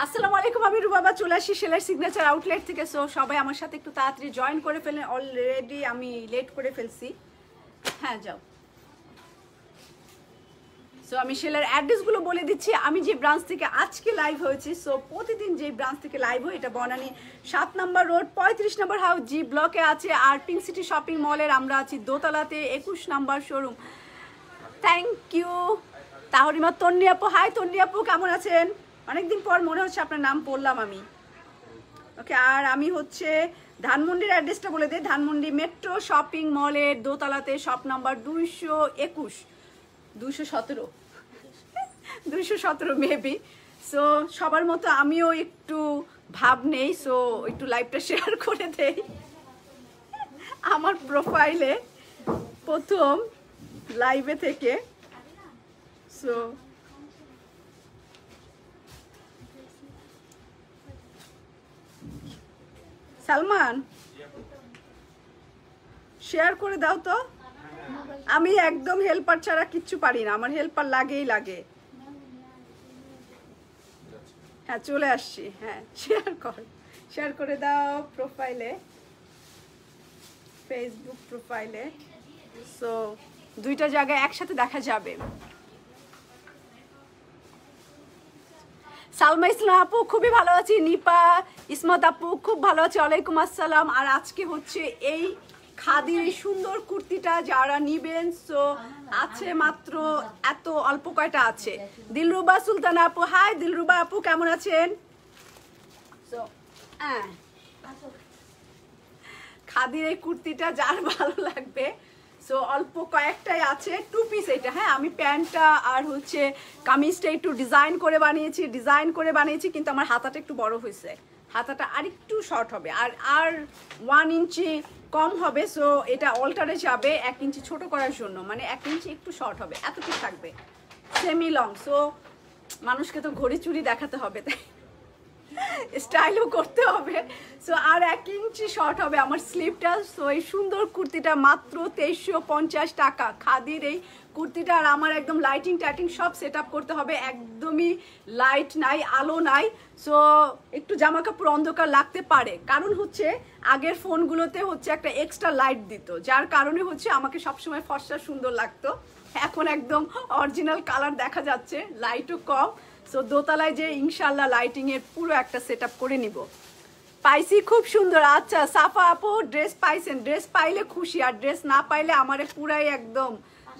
আসসালামু আলাইকুম, আমি রুবাবা চলে আসি সেলার সিগনেচার আউটলেট থেকে। সো সবাই আমার সাথে একটু তাড়াতাড়ি জয়েন করে ফেলেন, অলরেডি আমি লেট করে ফেলছি। হ্যাঁ যাও। সো আমি সেলার অ্যাড্রেসগুলো বলে দিচ্ছি। আমি যে ব্রাঞ্চ থেকে আজকে লাইভ হয়েছি, সো প্রতিদিন যে ব্রাঞ্চ থেকে লাইভ হয় এটা বনানী 7 নম্বর রোড 35 নম্বর হাউস জি ব্লকে আছে। আর পিঙ্ক সিটি শপিং মলের আমরা আছি দোতলাতে 21 নম্বর showroom. Thank you Tahrima. Tonni আপু, হাই তন্নি আপু, কেমন আছেন? অনেকদিন পর মনে হচ্ছে আপনার নাম পড়লাম আমি। ওকে, আর আমি হচ্ছে ধানমন্ডির অ্যাড্রেসটা বলে দিই। ধানমন্ডি মেট্রো শপিং মলের দোতলাতে, শপ নাম্বার 217 মেবি। সো সবার মতো আমিও একটু ভাব নেই, সো একটু লাইভটা শেয়ার করে দেই। আমার প্রোফাইলে প্রথম লাইভে থেকে। সো সালমান শেয়ার করে দাও তো। আমি একদম হেল্পার ছাড়া কিচ্ছু পারি না, আমার হেল্পার লাগেই লাগে। হ্যাঁ চলে আসছি। হ্যাঁ শেয়ার করে দাও প্রোফাইলে, ফেসবুক প্রোফাইলে। সো দুইটা জায়গায় একসাথে দেখা যাবে। সালমা ইসলাম আপু খুবই ভালো আছি। নিপা ইসমত আপু খুব ভালো আছি, ওয়ালাইকুম আসসালাম। আর আজকে হচ্ছে এই খাদির এই সুন্দর কুর্তিটা যারা নিবেন, সো আছে মাত্র এত অল্প কয়টা আছে। দিলরুবা সুলতানা আপু, হাই দিলরুবা আপু, কেমন আছেন? সো খাদির এই কুর্তিটা যার ভালো লাগবে, সো অল্প কয়েকটাই আছে। 2 পিস এটা। হ্যাঁ আমি প্যান্টটা আর হচ্ছে কামিজটা একটু ডিজাইন করে বানিয়েছি, কিন্তু আমার হাতাটা একটু বড় হয়েছে, হাতাটা আর একটু শর্ট হবে, আর 1 ইঞ্চি কম হবে। সো এটা অল্টারে যাবে 1 ইঞ্চি ছোট করার জন্য, মানে 1 ইঞ্চি একটু শর্ট হবে, এতটুকু থাকবে, সেমি লং। সো মানুষকে তো ঘড়ি চুরি দেখাতে হবে, তাই স্টাইলও করতে হবে। সো আর 1 ইঞ্চি শর্ট হবে আমার স্লিভটা। সো এই সুন্দর কুর্তিটা মাত্র 2350 টাকা। খাদির এই কুর্তিটা। আর আমার একদম লাইটিং টাইটিং সব সেট আপ করতে হবে, একদমই লাইট নাই, আলো নাই। সো একটু জামা কাপড় অন্ধকার লাগতে পারে, কারণ হচ্ছে আগের ফোনগুলোতে হচ্ছে একটা এক্সট্রা লাইট দিত, যার কারণে হচ্ছে আমাকে সবসময় ফর্সা সুন্দর লাগতো। এখন একদম অরিজিনাল কালার দেখা যাচ্ছে, লাইটও কম। সো দোতলায় যে ইনশাল্লাহ লাইটিং এর পুরো একটা সেট আপ করে নিব। পাইছি, খুব সুন্দর। আচ্ছা সাফা আপু ড্রেস পাইছেন? ড্রেস পাইলে খুশি, আর ড্রেস না পাইলে আমারে পুরাই একদম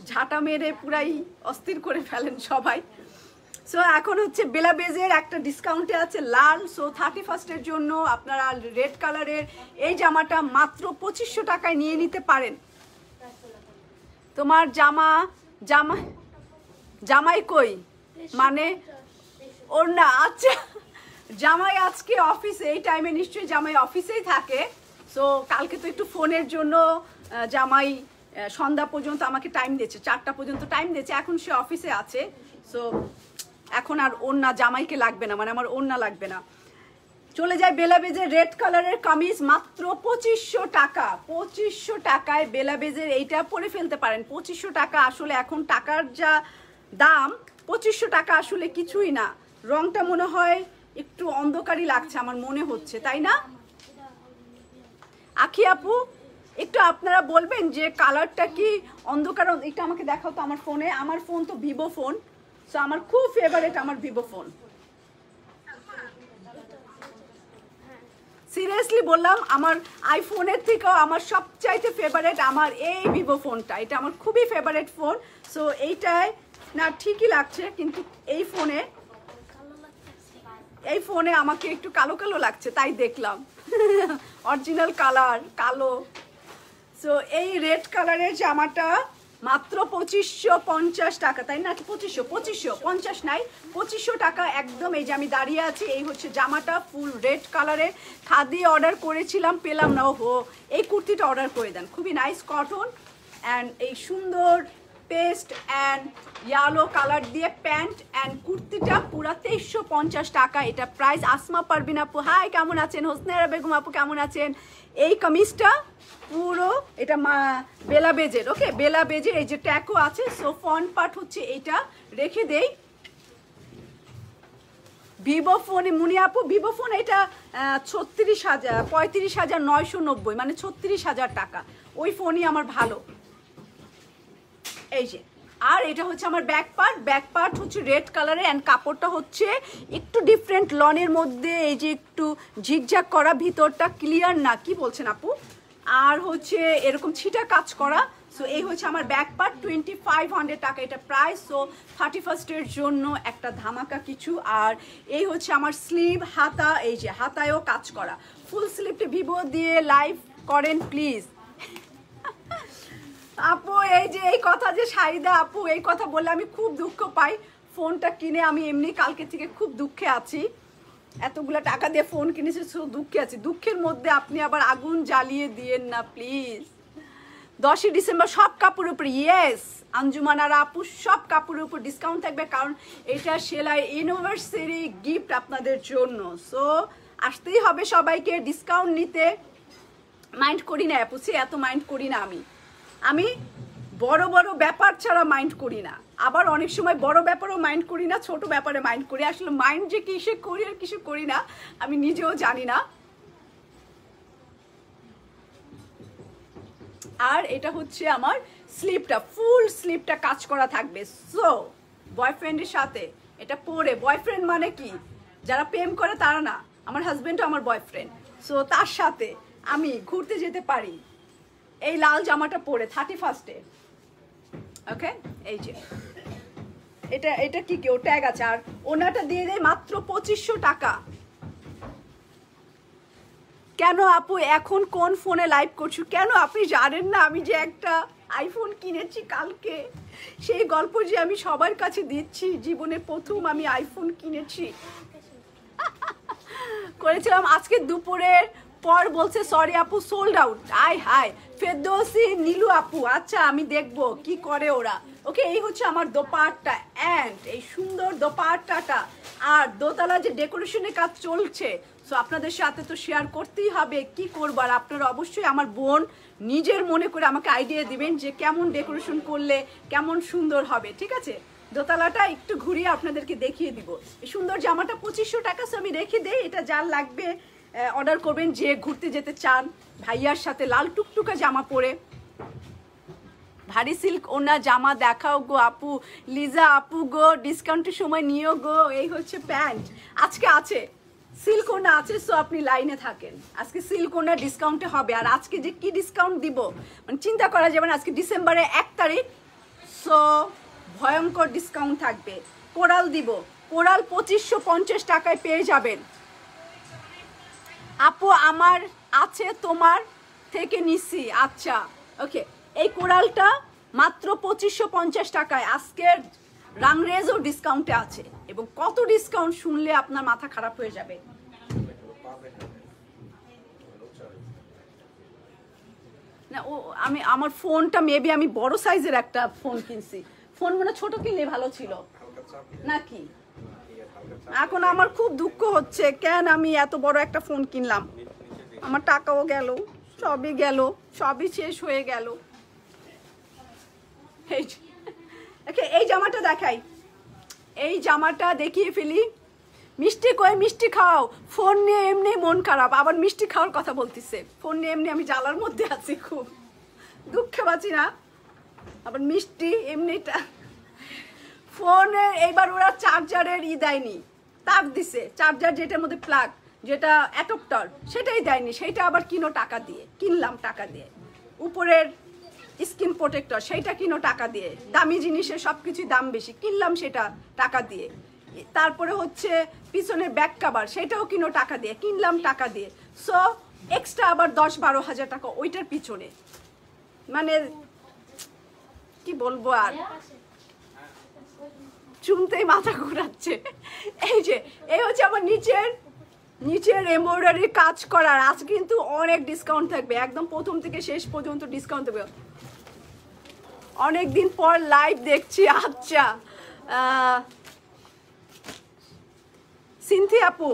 ঝাঁটা মেরে পুরাই অস্থির করে ফেলেন সবাই। সো এখন হচ্ছে বেলা বেজের একটা ডিসকাউন্টে আছে লাল। সো 31st জন্য আপনারা রেড কালারের এই জামাটা মাত্র 2500 টাকায় নিয়ে নিতে পারেন। তোমার জামাই কই, মানে ওর না? আচ্ছা জামাই আজকে অফিসে, এই টাইমে নিশ্চয়ই জামাই অফিসেই থাকে। সো কালকে তো একটু ফোনের জন্য জামাই সন্ধ্যা পর্যন্ত আমাকে টাইম দিয়েছে, 4টা পর্যন্ত টাইম দিয়েছে, এখন সে অফিসে আছে। সো এখন আর ওড়না জামাইকে লাগবে না, মানে আমার ওড়না লাগবে না। চলে যায় বেলা বেজের রেড কালারের কামিজ মাত্র 2500 টাকা। 2500 টাকায় বেলা বেজের এইটা পরে ফেলতে পারেন। 2500 টাকা আসলে এখন টাকার যা দাম, 2500 টাকা আসলে কিছুই না। রংটা মনে হয় একটু অন্ধকারই লাগছে আমার মনে হচ্ছে, তাই না আখি আপু? একটু আপনারা বলবেন যে কালারটা কি অন্ধকার, একটু আমাকে দেখাও তো আমার ফোনে। আমার ফোন তো ভিভো ফোন, সো আমার খুব ফেভারিট আমার ভিভো ফোন। সিরিয়াসলি বললাম, আমার আইফোনের থেকেও আমার সবচাইতে ফেভারিট আমার এই ভিভো ফোনটা। এটা আমার খুবই ফেভারিট ফোন। সো এইটাই না ঠিকই লাগছে, কিন্তু এই ফোনে আমাকে একটু কালো কালো লাগছে, তাই দেখলাম অরিজিনাল কালার কালো। সো এই রেড কালারের জামাটা মাত্র 2550 টাকা, তাই না? 2550 নাই, 2500 টাকা একদম। এই যে আমি দাঁড়িয়ে আছি, এই হচ্ছে জামাটা, ফুল রেড কালারের। খাদি অর্ডার করেছিলাম, পেলাম না। ওহো, এই কুর্তিটা অর্ডার করে দেন, খুবই নাইস কটন অ্যান্ড এই সুন্দর পেস্ট অ্যান্ড ইয়েলো কালার দিয়ে প্যান্ট অ্যান্ড কুর্তিটা পুরা 2350 টাকা এটা প্রাইস। আসমা পারবিন আপু, হাই কেমন আছেন? হোসনেরা বেগম আপু কেমন আছেন? এই কামিজটা পুরো এটা বেলা বেজের। ওকে, বেলা বেজের এই যে ট্যাকও আছে। সো ফ্রন্ট পার্ট হচ্ছে এইটা, রেখে দেই ভিভো ফোন মুনি আপু ভিভো ফোন এটা 35,990 মানে 36,000 টাকা। ওই ফোনই আমার ভালো। এই যে আর এটা হচ্ছে আমার ব্যাক পার্ট হচ্ছে রেড কালারে অ্যান্ড কাপড়টা হচ্ছে একটু ডিফারেন্ট লনের মধ্যে, এই যে একটু ঝিকঝাক করা, ভিতরটা ক্লিয়ার না, কি বলছেন আপু, আর হচ্ছে এরকম ছিটা কাজ করা। সো এই হচ্ছে আমার ব্যাক পার্ট, 2500 টাকা এটা প্রাইস। সো 31st-এর জন্য একটা ধামাকা কিছু। আর এই হচ্ছে আমার স্লিভ, হাতা, এই যে হাতায়ও কাজ করা, ফুল স্লিভটা ভিভো দিয়ে লাইভ করেন প্লিজ। আপু এই যে এই কথা যে শাহিদা আপু এই কথা বললে আমি খুব দুঃখ পাই। ফোনটা কিনে আমি এমনি কালকে থেকে খুব দুঃখে আছি, এতগুলো টাকা দিয়ে ফোন কিনেছি, দুঃখে আছি। দুঃখের মধ্যে আপনি আবার আগুন জ্বালিয়ে দিয়েন না প্লিজ। 10ই ডিসেম্বর সব কাপড়ের উপর, ইয়েস আঞ্জুমান আর আপু, সব কাপড়ের উপর ডিসকাউন্ট থাকবে, কারণ এটা সেলাই ইউনিভার্সারি গিফট আপনাদের জন্য। সো আসতেই হবে সবাইকে ডিসকাউন্ট নিতে। মাইন্ড করি না আপু, এত মাইন্ড করি না আমি বড় বড় ব্যাপার ছাড়া মাইন্ড করি না, আবার অনেক সময় বড় ব্যাপারও মাইন্ড করি না, ছোট ব্যাপারে মাইন্ড করি। আসলে মাইন্ড যে কিসে করি আর কিছু করি না আমি নিজেও জানি না। আর এটা হচ্ছে আমার স্লিপটা, ফুল স্লিপটা কাজ করা থাকবে। সো বয়ফ্রেন্ডের সাথে এটা পরে, বয়ফ্রেন্ড মানে কি যারা প্রেম করে তারা না, আমার হাজবেন্ডও আমার বয়ফ্রেন্ড। সো তার সাথে আমি ঘুরতে যেতে পারি এই লাল জামাটা পরে 31st-এ। ওকে এই যে এটা কি কেউ ট্যাগ আছে, আর ওনাটা দিয়ে দেয় মাত্র 2500 টাকা। কেন আপু এখন কোন ফোনে লাইভ করছো? কেন আপনি জানেন না আমি যে একটা আইফোন কিনেছি কালকে, সেই গল্প যে আমি সবার কাছে দিচ্ছি, জীবনে প্রথম আমি আইফোন কিনেছি করেছিলাম। আজকে দুপুরের পর বলছে সরি আপু সোল্ড আউট। আয় হায় ফেরদৌসি নীলু আপু, আচ্ছা আমি দেখবো কি করে ওরা। ওকে এই হচ্ছে আমার দোপাট্টা, অ্যান্ড এই সুন্দর দোপাট্টাটা, আর দোতলা যে ডেকোরেশনের কাজ চলছে। সো আপনাদের সাথে তো শেয়ার করতেই হবে, কি করবো। আর আপনারা অবশ্যই আমার বোন নিজের মনে করে আমাকে আইডিয়া দিবেন যে কেমন ডেকোরেশন করলে কেমন সুন্দর হবে, ঠিক আছে। দোতলাটা একটু ঘুরিয়ে আপনাদেরকে দেখিয়ে দিব। এই সুন্দর জামাটা 2500 টাকা। সো আমি রেখে দেই, এটা যার লাগবে অর্ডার করবেন, যে ঘুরতে যেতে চান ভাইয়ার সাথে লাল টুকটুকা জামা পরে। ভারী সিল্ক ওনা জামা দেখাও গো আপু, লিজা আপু গো ডিসকাউন্টের সময় নিও গো। এই হচ্ছে প্যান্ট, আজকে আছে সিল্ক ওনা আছে। সো আপনি লাইনে থাকেন, আজকে সিল্ক ওনা ডিসকাউন্টে হবে। আর আজকে যে কি ডিসকাউন্ট দিব মানে চিন্তা করা যাবে না। আজকে ডিসেম্বরের 1 তারিখ, সো ভয়ঙ্কর ডিসকাউন্ট থাকবে। কোরাল দিব, কোরাল 2550 টাকায় পেয়ে যাবেন। আপু আমার আছে তোমার থেকে নিছি, আচ্ছা ওকে। এই কোরালটা মাত্র 2550 টাকায় আজকের রাংরেজও ডিসকাউন্টে আছে। এবং কত ডিসকাউন্ট শুনলে আপনার মাথা খারাপ হয়ে যাবে। না ও আমি আমার ফোনটা মেবি আমি বড় সাইজের একটা ফোন কিনছি, ফোন মানে ছোট কিনলে ভালো ছিল নাকি। এখন আমার খুব দুঃখ হচ্ছে, কেন আমি এত বড় একটা ফোন কিনলাম, আমার টাকাও গেল, সবই গেল, সবই শেষ হয়ে গেল। এই জামাটা দেখাই, এই জামাটা দেখিয়ে ফেলি। মিষ্টি কই, মিষ্টি খাও। ফোন নিয়ে এমনি মন খারাপ, আবার মিষ্টি খাওয়ার কথা বলতেছে। ফোন নিয়ে এমনি আমি জ্বালার মধ্যে আছি, খুব দুঃখে বাঁচি না, আবার মিষ্টি এমনিটা। ফোনের এইবার ওরা চার্জারের দেয়নি, তার দিছে চার্জার, যেটার মধ্যে প্লাগ, যেটা অ্যাডাপ্টার, সেটাই দেয়নি। সেইটা আবার কিনো টাকা দিয়ে, কিনলাম টাকা দিয়ে। উপরের স্ক্রিন প্রোটেক্টর সেইটা কিনো টাকা দিয়ে। দামি জিনিসের সব কিছুই দাম বেশি, কিনলাম সেটা টাকা দিয়ে। তারপরে হচ্ছে পিছনের ব্যাক কাভার, সেটাও কিনো টাকা দিয়ে, কিনলাম টাকা দিয়ে। সো এক্সট্রা আবার 10-12 হাজার টাকা ওইটার পিছনে। মানে কি বলবো আর, শুনতেই মাথা ঘুরাচ্ছে। এই যে এই হচ্ছে আমার নিচের এমব্রয়ডারি কাজ করার। আজ কিন্তু অনেক ডিসকাউন্ট থাকবে, একদম প্রথম থেকে শেষ পর্যন্ত ডিসকাউন্ট থাকবে। অনেকদিন পর লাইভ দেখছি। আচ্ছা সিনথি আপু,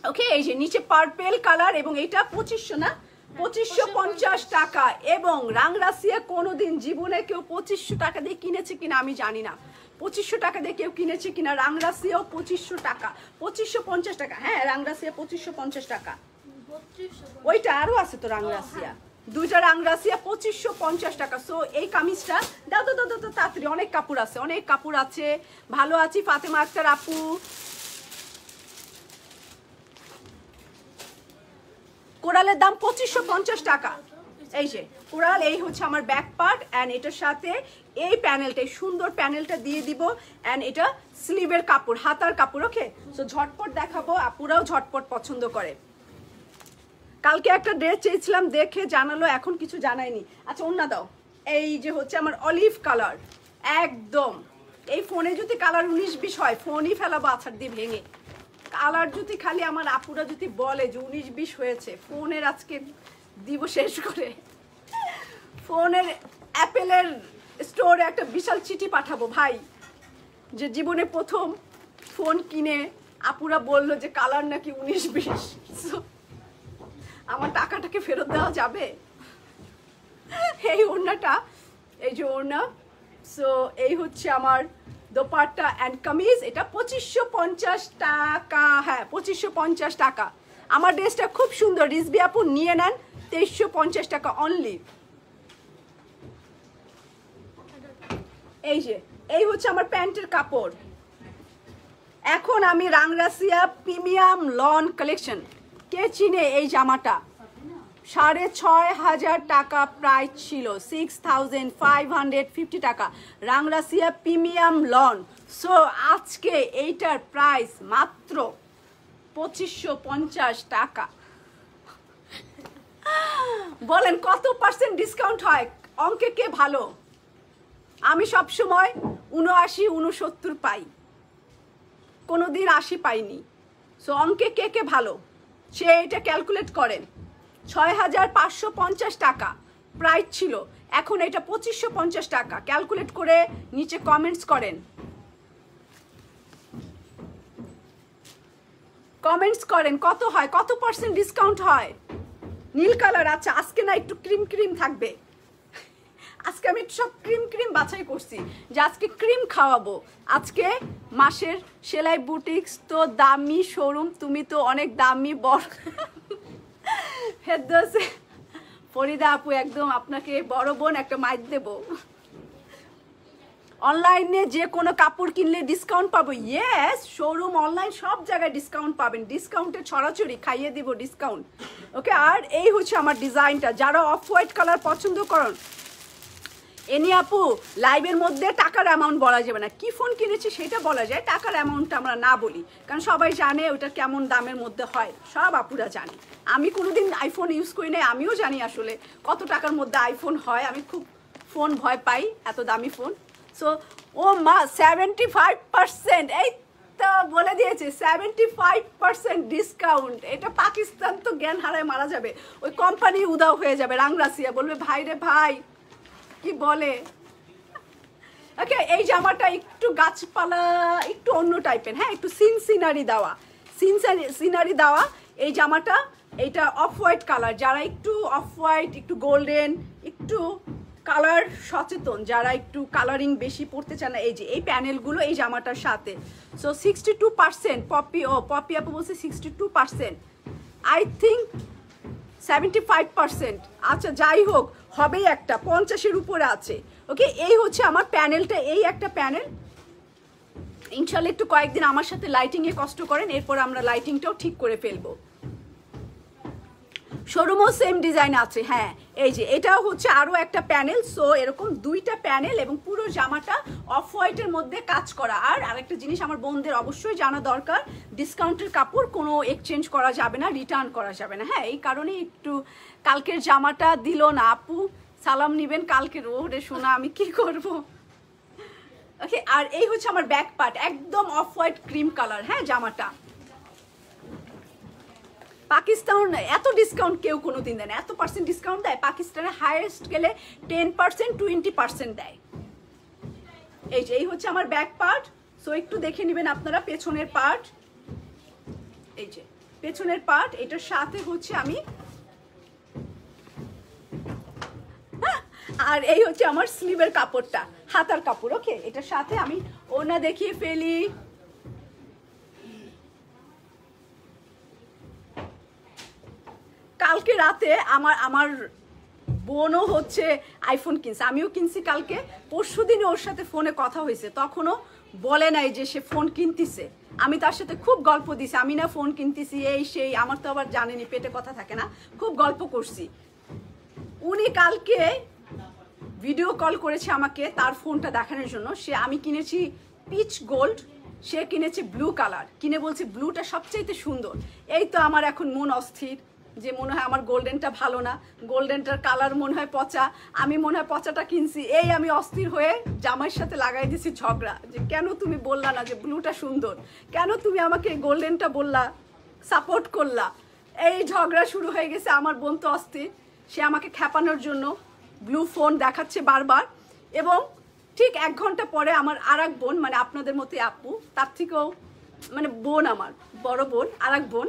ওকে এই যে নিচে পার্পেল কালার, এবং এটা 2500 না 2550 টাকা। এবং রাংরাসিয়া কোনোদিন জীবনে কেউ 2500 টাকা দিয়ে কিনেছে কিনা আমি জানি না। 2500 টাকা দিয়ে কেউ কিনেছে কিনা? রাংরাসিয়াও 2500 টাকা, 2550 টাকা। হ্যাঁ রাংরাসিয়া 2550 টাকা। ওইটা আরো আছে তো রাংরাসিয়া, দুইটা রাংরাসিয়া 2550 টাকা। সো এই কামিজটা দাও দাও দাও দাও তাড়াতাড়ি, অনেক কাপড় আছে, অনেক কাপড় আছে। ভালো আছি ফাতেমা আক্তার আপু। কোরালের দাম 2550 টাকা। এই যে কোরাল, এই হচ্ছে আমার ব্যাক পার্ট অ্যান্ড এটার সাথে এই প্যানেলটা, এই সুন্দর প্যানেলটা দিয়ে দিব অ্যান্ড এটা স্লিভের কাপড়, হাতার কাপড়। ওকে, সো ঝটপট দেখাবো, আপুরাও ঝটপট পছন্দ করে। কালকে একটা ড্রেস চেয়েছিলাম, দেখে জানালো, এখন কিছু জানায়নি। আচ্ছা ওন্না দাও। এই যে হচ্ছে আমার অলিভ কালার, একদম এই ফোনে যদি কালার 19-20 হয় ফোনই ফেলাবো আছাড় দিয়ে ভেঙে। কালার যদি খালি আমার আপুরা যদি বলে যে 19-20 হয়েছে, ফোনের আজকে দিব শেষ করে। ফোনের অ্যাপেলের স্টোরে একটা বিশাল চিঠি পাঠাবো ভাই, যে জীবনে প্রথম ফোন কিনে আপুরা বললো যে কালার নাকি 19-20। আমার টাকাটাকে ফেরত দেওয়া যাবে? এই ওড়নাটা, এই যে ওড়না। সো এই হচ্ছে আমার দোপাট্টা অ্যান্ড কামিজ, এটা 2550 টাকা। হ্যাঁ 2550 টাকা। আমার ড্রেসটা খুব সুন্দর, রিজবি আপু নিয়ে নেন, 2350 টাকা অনলি। এই যে এই হচ্ছে আমার প্যান্টের কাপড়। এখন আমি রাংরাসিয়া প্রিমিয়াম লন কালেকশন, কে চিনে এই জামাটা? 6500 টাকা প্রাইস ছিল, 6550 টাকা রাংরাসিয়া প্রিমিয়াম লন। সো আজকে এইটার প্রাইস মাত্র 2550 টাকা। বলেন কত পার্সেন্ট ডিসকাউন্ট হয়? অঙ্কে কে ভালো? আমি সবসময় 79-69 পাই, কোনোদিন 80 পাইনি। সো অঙ্কে কে কে ভালো সে এটা ক্যালকুলেট করেন। 6550 টাকা প্রাইস ছিল, এখন এটা 2550 টাকা। ক্যালকুলেট করে নিচে কমেন্টস করেন, কমেন্টস করেন কত হয়, কত পার্সেন্ট ডিসকাউন্ট হয়। নীল কালার, আচ্ছা আজকে না একটু ক্রিম ক্রিম থাকবে। আজকে আমি সব ক্রিম ক্রিম বাছাই করছি যে আজকে ক্রিম খাওয়াবো। আজকে মাসের সেলাই বুটিক্স তো দামি শোরুম, তুমি তো অনেক দামি বড়। ফেরদৌসে ফরিদা আপু একদম আপনাকে বড় বোন একটা মাইক দেবো। অনলাইনে যে কোনো কাপড় কিনলে ডিসকাউন্ট পাবো। ইয়েস, শোরুম অনলাইন সব জায়গায় ডিসকাউন্ট পাবেন, ডিসকাউন্টে ছড়াছড়ি খাইয়ে দিব ডিসকাউন্ট। ওকে, আর এই হচ্ছে আমার ডিজাইনটা। যারা অফ হোয়াইট কালার পছন্দ করেন, এনি আপু লাইভের মধ্যে টাকার অ্যামাউন্ট বলা যাবে না, কি ফোন কিনেছি সেটা বলা যায়, টাকার অ্যামাউন্টটা আমরা না বলি, কারণ সবাই জানে ওটা কেমন দামের মধ্যে হয়, সব আপুরা জানে। আমি কোনোদিন আইফোন ইউজ করি নাই, আমিও জানি আসলে কত টাকার মধ্যে আইফোন হয়। আমি খুব ফোন ভয় পাই, এত দামি ফোন। সো ও মা 75%, এই তো বলে দিয়েছে 75% ডিসকাউন্ট। এটা পাকিস্তান তো জ্ঞান হারায় মারা যাবে, ওই কোম্পানি উদাও হয়ে যাবে। রাংরাসিয়া বলবে ভাই রে ভাই কি বলে। ওকে, এই জামাটা একটু গাছপালা, একটু অন্য টাইপের, হ্যাঁ একটু সিনারি দেওয়া, সিনারি দেওয়া এই জামাটা। এইটা অফ হোয়াইট কালার, যারা একটু অফ হোয়াইট, একটু গোল্ডেন, একটু কালার সচেতন, যারা একটু কালারিং বেশি পড়তে চান না, এই যে এই প্যানেলগুলো এই জামাটার সাথে। সো 62%, পপি আপু বলছে 62%, আই থিঙ্ক 75%। আচ্ছা যাই হোক, হবেই একটা 50-এর উপরে আছে। ওকে, এই হচ্ছে আমার প্যানেলটা, এই একটা প্যানেল। ইনশাল্লাহ একটু কয়েকদিন আমার সাথে লাইটিংয়ে কষ্ট করেন, এরপর আমরা লাইটিংটাও ঠিক করে ফেলবো। শোরুমও সেম ডিজাইন আছে। হ্যাঁ এই যে এটাও হচ্ছে আরও একটা প্যানেল। সো এরকম দুইটা প্যানেল এবং পুরো জামাটা অফ হোয়াইটের মধ্যে কাজ করা। আর আরেকটা জিনিস আমার বোনদের অবশ্যই জানা দরকার, ডিসকাউন্টের কাপড় কোনো এক্সচেঞ্জ করা যাবে না, রিটার্ন করা যাবে না। হ্যাঁ এই কারণে একটু কালকের জামাটা দিল না আপু, সালাম নিবেন কালকের। ওরে শোনা আমি কি করব। ওকে, আর এই হচ্ছে আমার ব্যাক পার্ট, একদম অফ হোয়াইট ক্রিম কালার। হ্যাঁ জামাটা পাকিস্তান এত ডিসকাউন্ট কেউ কোনো দিন দেয় না, এত পার্সেন্ট ডিসকাউন্ট দেয়। পাকিস্তানে হাইয়েস্ট গেলে 10%, 20% দেয়। এই যে এই হচ্ছে আমার ব্যাক পার্ট। সো একটু দেখে নেবেন আপনারা পেছনের পার্ট, এই যে পেছনের পার্ট। এটার সাথে হচ্ছে আমি আর এই হচ্ছে আমার স্লিভের কাপড়টা, হাতার কাপড়। ওকে, এটার সাথে আমি ওড়না দেখিয়ে ফেলি। কালকে রাতে আমার বোনও হচ্ছে আইফোন কিনছে, আমিও কিনছি কালকে। পরশুদিনে ওর সাথে ফোনে কথা হয়েছে, তখনও বলে নাই যে সে ফোন কিনতেছে। আমি তার সাথে খুব গল্প দিছি, আমি না ফোন কিনতেছি এই সেই, আমার তো আবার জানেনি পেটে কথা থাকে না, খুব গল্প করছি। উনি কালকে ভিডিও কল করেছে আমাকে তার ফোনটা দেখানোর জন্য। আমি কিনেছি পিচ গোল্ড, সে কিনেছে ব্লু কালার, কিনে বলছে ব্লুটা সবচাইতে সুন্দর। এই তো আমার এখন মন অস্থির, যে মনে হয় আমার গোল্ডেনটা ভালো না, গোল্ডেনটার কালার মনে হয় পচা, আমি মনে হয় পচাটা কিনছি। এই আমি অস্থির হয়ে জামাইয়ের সাথে লাগাই দিছি ঝগড়া, যে কেন তুমি বললা না যে ব্লুটা সুন্দর, কেন তুমি আমাকে গোল্ডেনটা বললা, সাপোর্ট করলা। এই ঝগড়া শুরু হয়ে গেছে। আমার বোন তো অস্থির, সে আমাকে খেপানোর জন্য ব্লু ফোন দেখাচ্ছে বারবার। এবং ঠিক 1 ঘন্টা পরে আমার আর এক বোন, মানে আপনাদের মতোই আপু, তার থেকেও মানে বোন, আমার বড় বোন, আর এক বোন,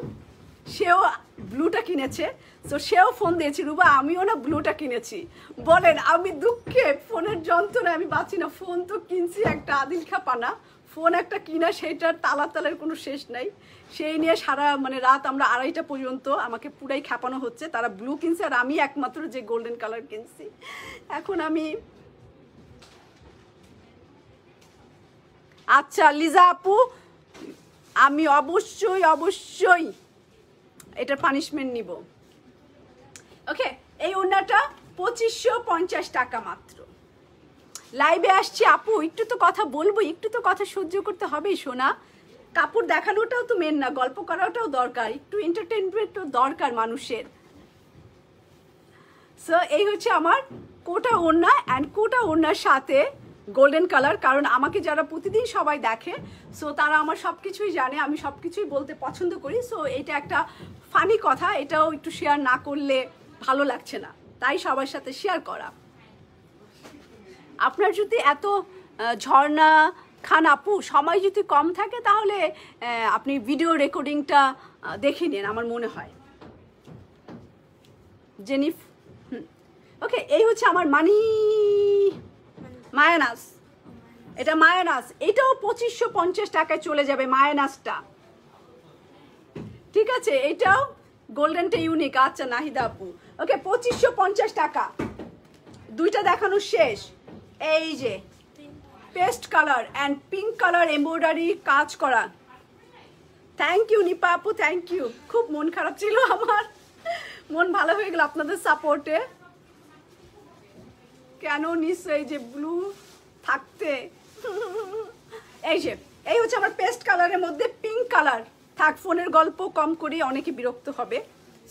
সেও ব্লুটা কিনেছে। তো সেও ফোন দিয়েছি, রুবা আমিও না ব্লুটা কিনেছি। বলেন আমি দুঃখে, ফোনের যন্ত্রণায় আমি বাঁচি না। ফোন তো কিনছি একটা আদিল খাপানা ফোন, একটা কিনা সেইটার তালের কোনো শেষ নাই। সেই নিয়ে সারা মানে রাত আমরা 2:30টা পর্যন্ত আমাকে পুরাই খেপানো হচ্ছে। তারা ব্লু কিনছে আর আমি একমাত্র যে গোল্ডেন কালার কিনছি। এখন আমি আচ্ছা লিজা আপু, আমি অবশ্যই এটার পানিশমেন্ট নিব। ওকে, এই ওড়নাটা 2550 টাকা মাত্র। লাইভে আসছি আপু, একটু তো কথা বলবো, একটু তো কথা সহ্য করতে হবেই সোনা। কাপড় দেখানোটাও তো মেন না, গল্প করাটাও দরকার, একটু এন্টারটেনমেন্টও দরকার মানুষের। সো এই হচ্ছে আমার কোটা ওড়না, অ্যান্ড কোটা ওড়নার সাথে গোল্ডেন কালার। কারণ আমাকে যারা প্রতিদিন সবাই দেখে, সো তারা আমার সব কিছুই জানে, আমি সব কিছুই বলতে পছন্দ করি। সো এটা একটা ফানি কথা, এটাও একটু শেয়ার না করলে ভালো লাগছে না, তাই সবার সাথে শেয়ার করা। আপনার যদি এত ঝর্ণা খান আপু সময় যদি কম থাকে, তাহলে আপনি ভিডিও রেকর্ডিংটা দেখে নিন, আমার মনে হয়। জেনিফ, ওকে, এই হচ্ছে আমার মায়ানাস। এটা মায়ানাস, এটাও 2550 টাকায় চলে যাবে মায়ানাসটা। ঠিক আছে, এটাও গোল্ডেনটা ইউনিক। আচ্ছা নাহিদা আপু, ওকে 2550 টাকা। দুইটা দেখানো শেষ। এই যে paste colour and pink colour embroidery কাজ করা। থ্যাংক ইউ নিপা আপু, থ্যাংক ইউ। খুব মন খারাপ ছিল আমার, মন ভালো হয়ে গেল আপনাদের সাপোর্টে। কেন নিশ্চয়ই যে ব্লু থাকতে। এই হচ্ছে আমার পেস্ট কালারের মধ্যে পিঙ্ক কালার। থাক, ফোনের গল্প কম করি, অনেকে বিরক্ত হবে।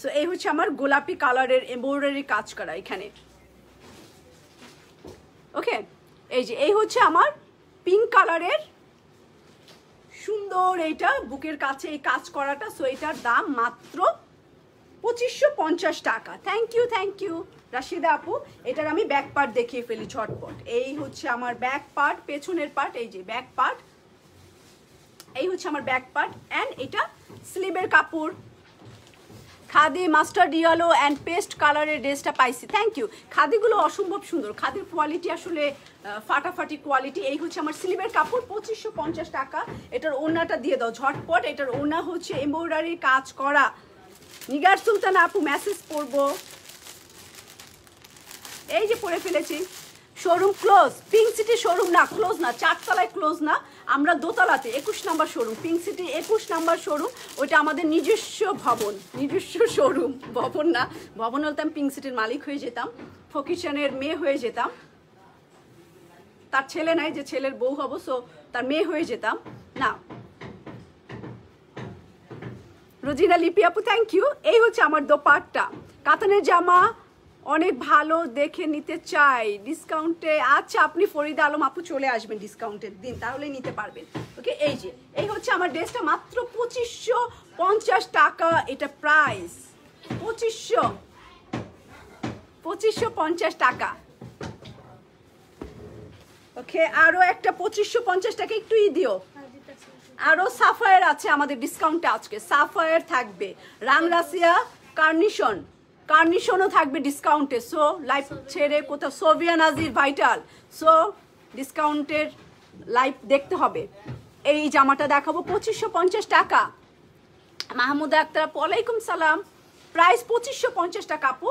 সো এই হচ্ছে আমার গোলাপি কালারের এমব্রয়ডারি কাজ করা এখানে। ওকে, এই হচ্ছে আমার পিঙ্ক কালারের সুন্দর, এইটা বুকের কাছে এই কাজ করাটা। সো এটার দাম মাত্র 2550 টাকা। থ্যাংক ইউ রাশিদা আপু। এটার আমি ব্যাক পার্ট দেখিয়ে ফেলি ঝটপট। এই হচ্ছে আমার ব্যাক পার্ট, পেছনের পার্ট, এই যে ব্যাক পার্ট, এই হচ্ছে আমার ব্যাক পার্ট। অ্যান্ড এটা স্লিভের কাপড়। Khadi mustard yellow and paste কালারের ড্রেসটা পাইছি। Thank you. খাদিগুলো অসম্ভব সুন্দর, খাদির কোয়ালিটি আসলে ফাটাফাটি কোয়ালিটি। এই হচ্ছে আমার স্লিভের কাপড়, 2550 টাকা। এটার ওড়নাটা দিয়ে দাও ঝটপট। এটার ওড়না হচ্ছে এমব্রয়ডারি কাজ করা। নিগার সুলতানা আপু মেসেজ পড়বো, এই যে পরে ফেলেছি। Showroom close, pink city showroom না, ক্লোজ না, 4 তলায় ক্লোজ না, আমরা দোতলাতে 21 নম্বর শোরুম। পিঙ্ক সিটি 21 নম্বর শোরুম, ওইটা আমাদের নিজস্ব ভবন, নিজস্ব শোরুম। ভবন না, ভবন হলে আমি পিঙ্ক সিটির মালিক হয়ে যেতাম, ফকিশানের মেয়ে হয়ে যেতাম। তার ছেলে নাই যে ছেলের বউ হব, সো তার মেয়ে হয়ে যেতাম না। রোজিনা লিপি আপু থ্যাংক ইউ। এই হচ্ছে আমার দোপাট্টা, কাতানের জামা, অনেক ভালো দেখে নিতে চাই ডিসকাউন্টে। আচ্ছা, আপনি ফরিদা আলম আপু চলে আসবেন ডিসকাউন্টের দিন, তাহলে নিতে পারবেন। ওকে, এই হচ্ছে আমার ড্রেসটা, মাত্র 2550 টাকা। এটা প্রাইস 2550 টাকা। ওকে, আরো একটা 2550 টাকা একটু দিও। আরো সাফায়ার আছে আমাদের ডিসকাউন্টে আজকে, সাফায়ার থাকবে, রাংরাসিয়া কার্নিশন কার্নিশনও থাকবে ডিসকাউন্টে। সো লাইভ ছেড়ে কোথাও সোভিয়া নাজির ভাইটাল, সো ডিসকাউন্টের লাইভ দেখতে হবে। এই জামাটা দেখাবো 2550 টাকা। মাহমুদা আক্তার আপু ওয়ালাইকুম সালাম। প্রাইস 2550 টাকা আপু।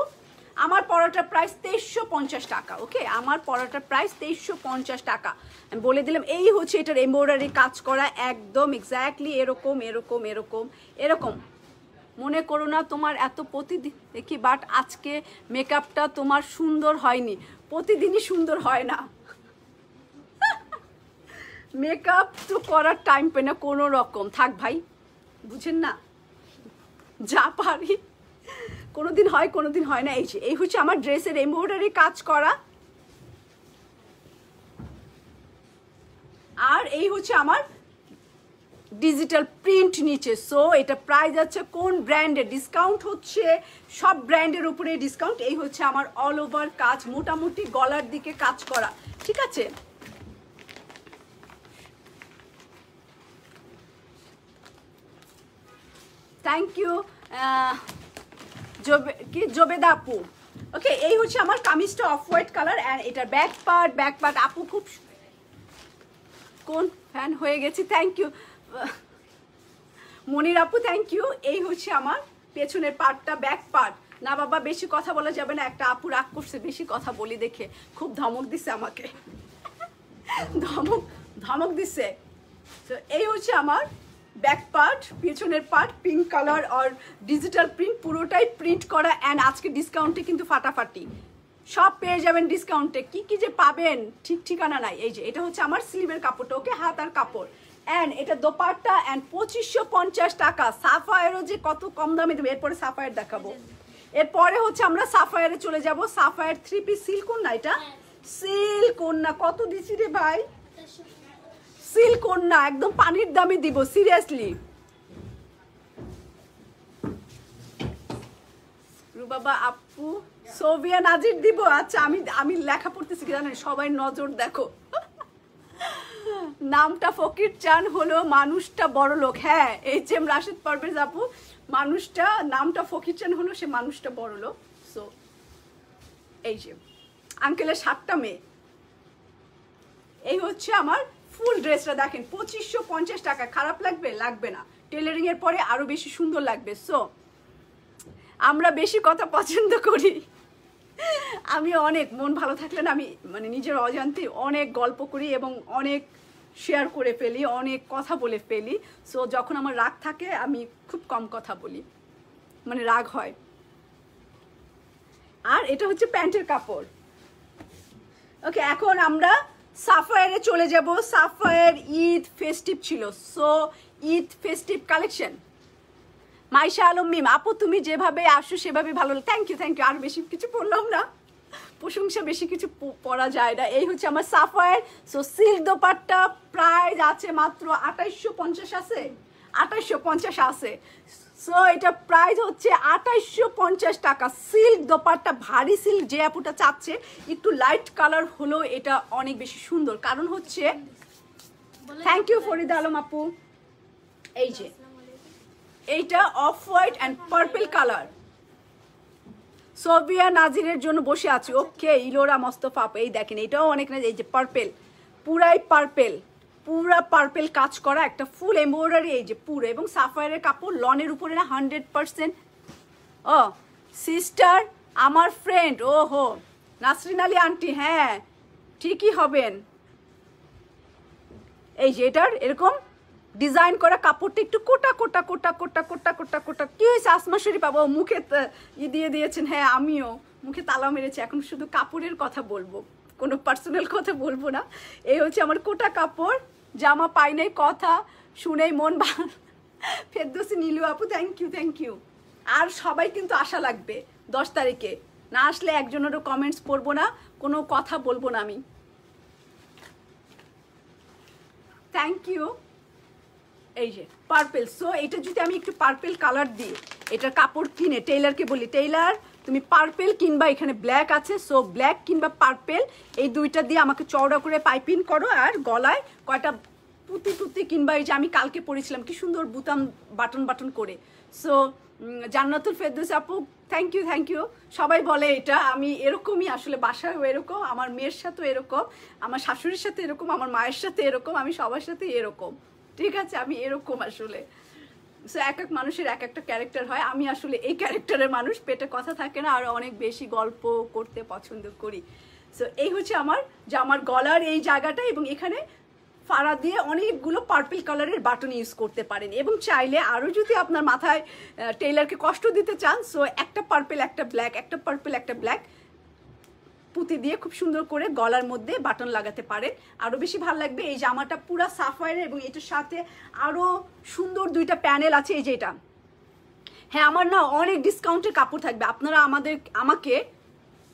আমার পরাটার প্রাইস 2350 টাকা। ওকে, আমার পরাটার প্রাইস 2350 টাকা। আমি বলে দিলাম এই হচ্ছে এটার এমব্রয়ডারি কাজ করা, একদম এক্স্যাক্টলি এরকম এরকম এরকম এরকম। মনে করো না তোমার এত প্রতিদিন দেখি, বাট আজকে মেকআপটা তোমার সুন্দর হয়নি। প্রতিদিনই সুন্দর হয় না, মেকআপ তো করার টাইম পাই না কোনো রকম। থাক ভাই, বুঝেন না, যা পারি কোনোদিন হয় কোনোদিন হয় না। এই হচ্ছে আমার ড্রেসের এমব্রয়ডারি কাজ করা, আর এই হচ্ছে আমার ডিজিটাল প্রিন্ট নিচে। সো এটা প্রাইস আছে কোন ব্র্যান্ডের, ডিসকাউন্ট হচ্ছে সব ব্র্যান্ডের উপরে ডিসকাউন্ট। এই হচ্ছে আমার অল ওভার কাজ, মোটামুটি গলার দিকে কাজ করা, ঠিক আছে। থ্যাংক ইউ জোবেদা আপু। ওকে, এই হচ্ছে আমার কামিজটা অফ হোয়াইট কালার, অ্যান্ড এটার ব্যাক পার্ট আপু খুব কোন ফ্যান হয়ে গেছি। থ্যাংক ইউ মনির আপু, থ্যাংক ইউ। এই হচ্ছে আমার পেছনের পার্টটা, ব্যাক পার্ট। না বাবা বেশি কথা বলা যাবে না, একটা আপু রাগ করছে বেশি কথা বলি দেখে, খুব ধমক দিছে আমাকে, ধমক দিছে। তো এই হচ্ছে আমার ব্যাক পার্ট, পেছনের পার্ট পিঙ্ক কালার আর ডিজিটাল প্রিন্ট, পুরোটাই প্রিন্ট করা। অ্যান্ড আজকে ডিসকাউন্টে কিন্তু ফাটাফাটি সব পেয়ে যাবেন ডিসকাউন্টে। কি কি যে পাবেন ঠিক ঠিকানা নাই। এই যে এটা হচ্ছে আমার স্লিভের কাপড়টা, ওকে, হাতার কাপড়, অ্যান্ড এটা দোপাট্টা, অ্যান্ড 2550 টাকা। সাফায়ারও যে কত কম দামে দেবে। এরপরে সাফায়ার দেখাবো, এরপরে হচ্ছে আমরা সাফায়ারে চলে যাব। সাফায়ার 3 পিস সিল্কন না, এটা সিল্কন না, কত দিছি রে ভাই, সিল্কন না, একদম পানির দামে দিব সিরিয়াসলি। রুবাবা আপু সোভিয়া নাজির দিব। আচ্ছা, আমি লেখা পড়তেছি কি জানেন, সবাই নজর দেখো। নামটা ফকির চান হলো মানুষটা বড় লোক। হ্যাঁ, HM রাশেদ পারভেজ আপু, মানুষটা নামটা ফকির চান হলো সে মানুষটা বড় লোক। সো এই যে আঙ্কেলের 7টা মেয়ে। এই হচ্ছে আমার ফুল ড্রেসটা দেখেন 2550 টাকা। খারাপ লাগবে? লাগবে না, টেলারিং এর পরে আরো বেশি সুন্দর লাগবে। সো আমরা বেশি কথা পছন্দ করি। আমি অনেক মন ভালো থাকলে না, আমি মানে নিজের অজান্তে অনেক গল্প করি এবং অনেক শেয়ার করে ফেলি, অনেক কথা বলে ফেলি। সো যখন আমার রাগ থাকে আমি খুব কম কথা বলি, মানে রাগ হয়। আর এটা হচ্ছে প্যান্টের কাপড়। ওকে, এখন আমরা সাফায়ারে চলে যাব। সাফায়ার ঈদ ফেস্টিভ ছিল, so Eid festive collection. Maisha Alam Mim আপু, তুমি যেভাবে আসো সেভাবে ভালো। Thank you. আর বেশি কিছু পড়লাম না, প্রশংসা বেশি কিছু পড়া যায় না। এই হচ্ছে আমার Sapphire. So silk dupatta price আছে মাত্র 2850 আছে, 2850 আছে। সো এটা প্রাইস হচ্ছে 2850 টাকা। সিল্ক দোপাট্টা, ভারী সিল্ক, যে আপুটা চাচ্ছে একটু লাইট কালার হলো এটা অনেক বেশি সুন্দর, কারণ হচ্ছে থ্যাংক ইউ ফরিদা আলম আপু। এই যে এইটা off white and purple colour, Sovia নাজিরের জন্য বসে আছি। ওকে, ইলোরা মোস্তফা আপু, এই দেখেন এটাও অনেক না, এই যে পার্পেল, পুরাই পার্পেল, পুরা পার্পেল কাজ করা একটা ফুল এমব্রয়ডারি, এই যে পুরো, এবং সাফায়ারের কাপড়, লনের উপরে না 100%। ও সিস্টার আমার ফ্রেন্ড, ও হো নাসরিন আলী আন্টি, হ্যাঁ ঠিকই হবেন। এই যে এটার এরকম ডিজাইন করা কাপড়টা একটু কোটা কোটা কোটা কোটা কোটা কোটা কোটা। কি হয়েছে আসমা শরীফ পাবো, মুখে দিয়ে দিয়েছেন। হ্যাঁ, আমিও মুখে তালা মেরেছি, এখন শুধু কাপড়ের কথা বলবো, কোনো পার্সোনাল কথা বলবো না। এই হচ্ছে আমার কোটা কাপড়, জামা পাই নাই, কথা শুনেই মন ভালো। ফেরদৌসি নীলু আপু, থ্যাংক ইউ। আর সবাই কিন্তু আশা লাগবে 10 তারিখে, না আসলে একজনেরও কমেন্টস পড়বো না, কোনো কথা বলবো না আমি। Thank you. এই যে পার্পেল। সো এটা যদি আমি একটু পার্পেল কালার দিই, এটার কাপড় কিনে টেইলারকে বলি, টেইলার তুমি পার্পেল কিনবা, এখানে ব্ল্যাক আছে, সো ব্ল্যাক কিংবা পার্পেল এই দুইটা দিয়ে আমাকে চওড়া করে পাইপিং করো, আর গলায় কয়টা পুঁতি কিংবা এই যে আমি কালকে পরেছিলাম কি সুন্দর বুতাম বাটন করে। সো জান্নাতুল ফেরদৌস আপু থ্যাংক ইউ। সবাই বলে এটা, আমি এরকমই আসলে, বাসায়ও এরকম, আমার মেয়ের সাথেও এরকম, আমার শাশুড়ির সাথে এরকম, আমার মায়ের সাথে এরকম, আমি সবার সাথে এরকম, ঠিক আছে, আমি এরকম আসলে। সো এক এক মানুষের এক একটা ক্যারেক্টার হয়, আমি আসলে এই ক্যারেক্টারের মানুষ, পেটে কথা থাকে না, আর অনেক বেশি গল্প করতে পছন্দ করি। সো এই হচ্ছে আমার জামার গলার এই জায়গাটা, এবং এখানে ফাড়া দিয়ে অনেকগুলো পার্পল কালারের বাটন ইউজ করতে পারেন, এবং চাইলে আরও যদি আপনার মাথায় টেইলারকে কষ্ট দিতে চান, সো একটা পার্পল একটা ব্ল্যাক, একটা পার্পল একটা ব্ল্যাক পুঁতি দিয়ে খুব সুন্দর করে গলার মধ্যে বাটন লাগাতে পারেন, আরও বেশি ভালো লাগবে। এই জামাটা পুরা সাফায়ারের, এবং এটার সাথে আরও সুন্দর দুইটা প্যানেল আছে, এই যে এটা। হ্যাঁ, আমার না অনেক ডিসকাউন্টের কাপড় থাকবে, আপনারা আমাকে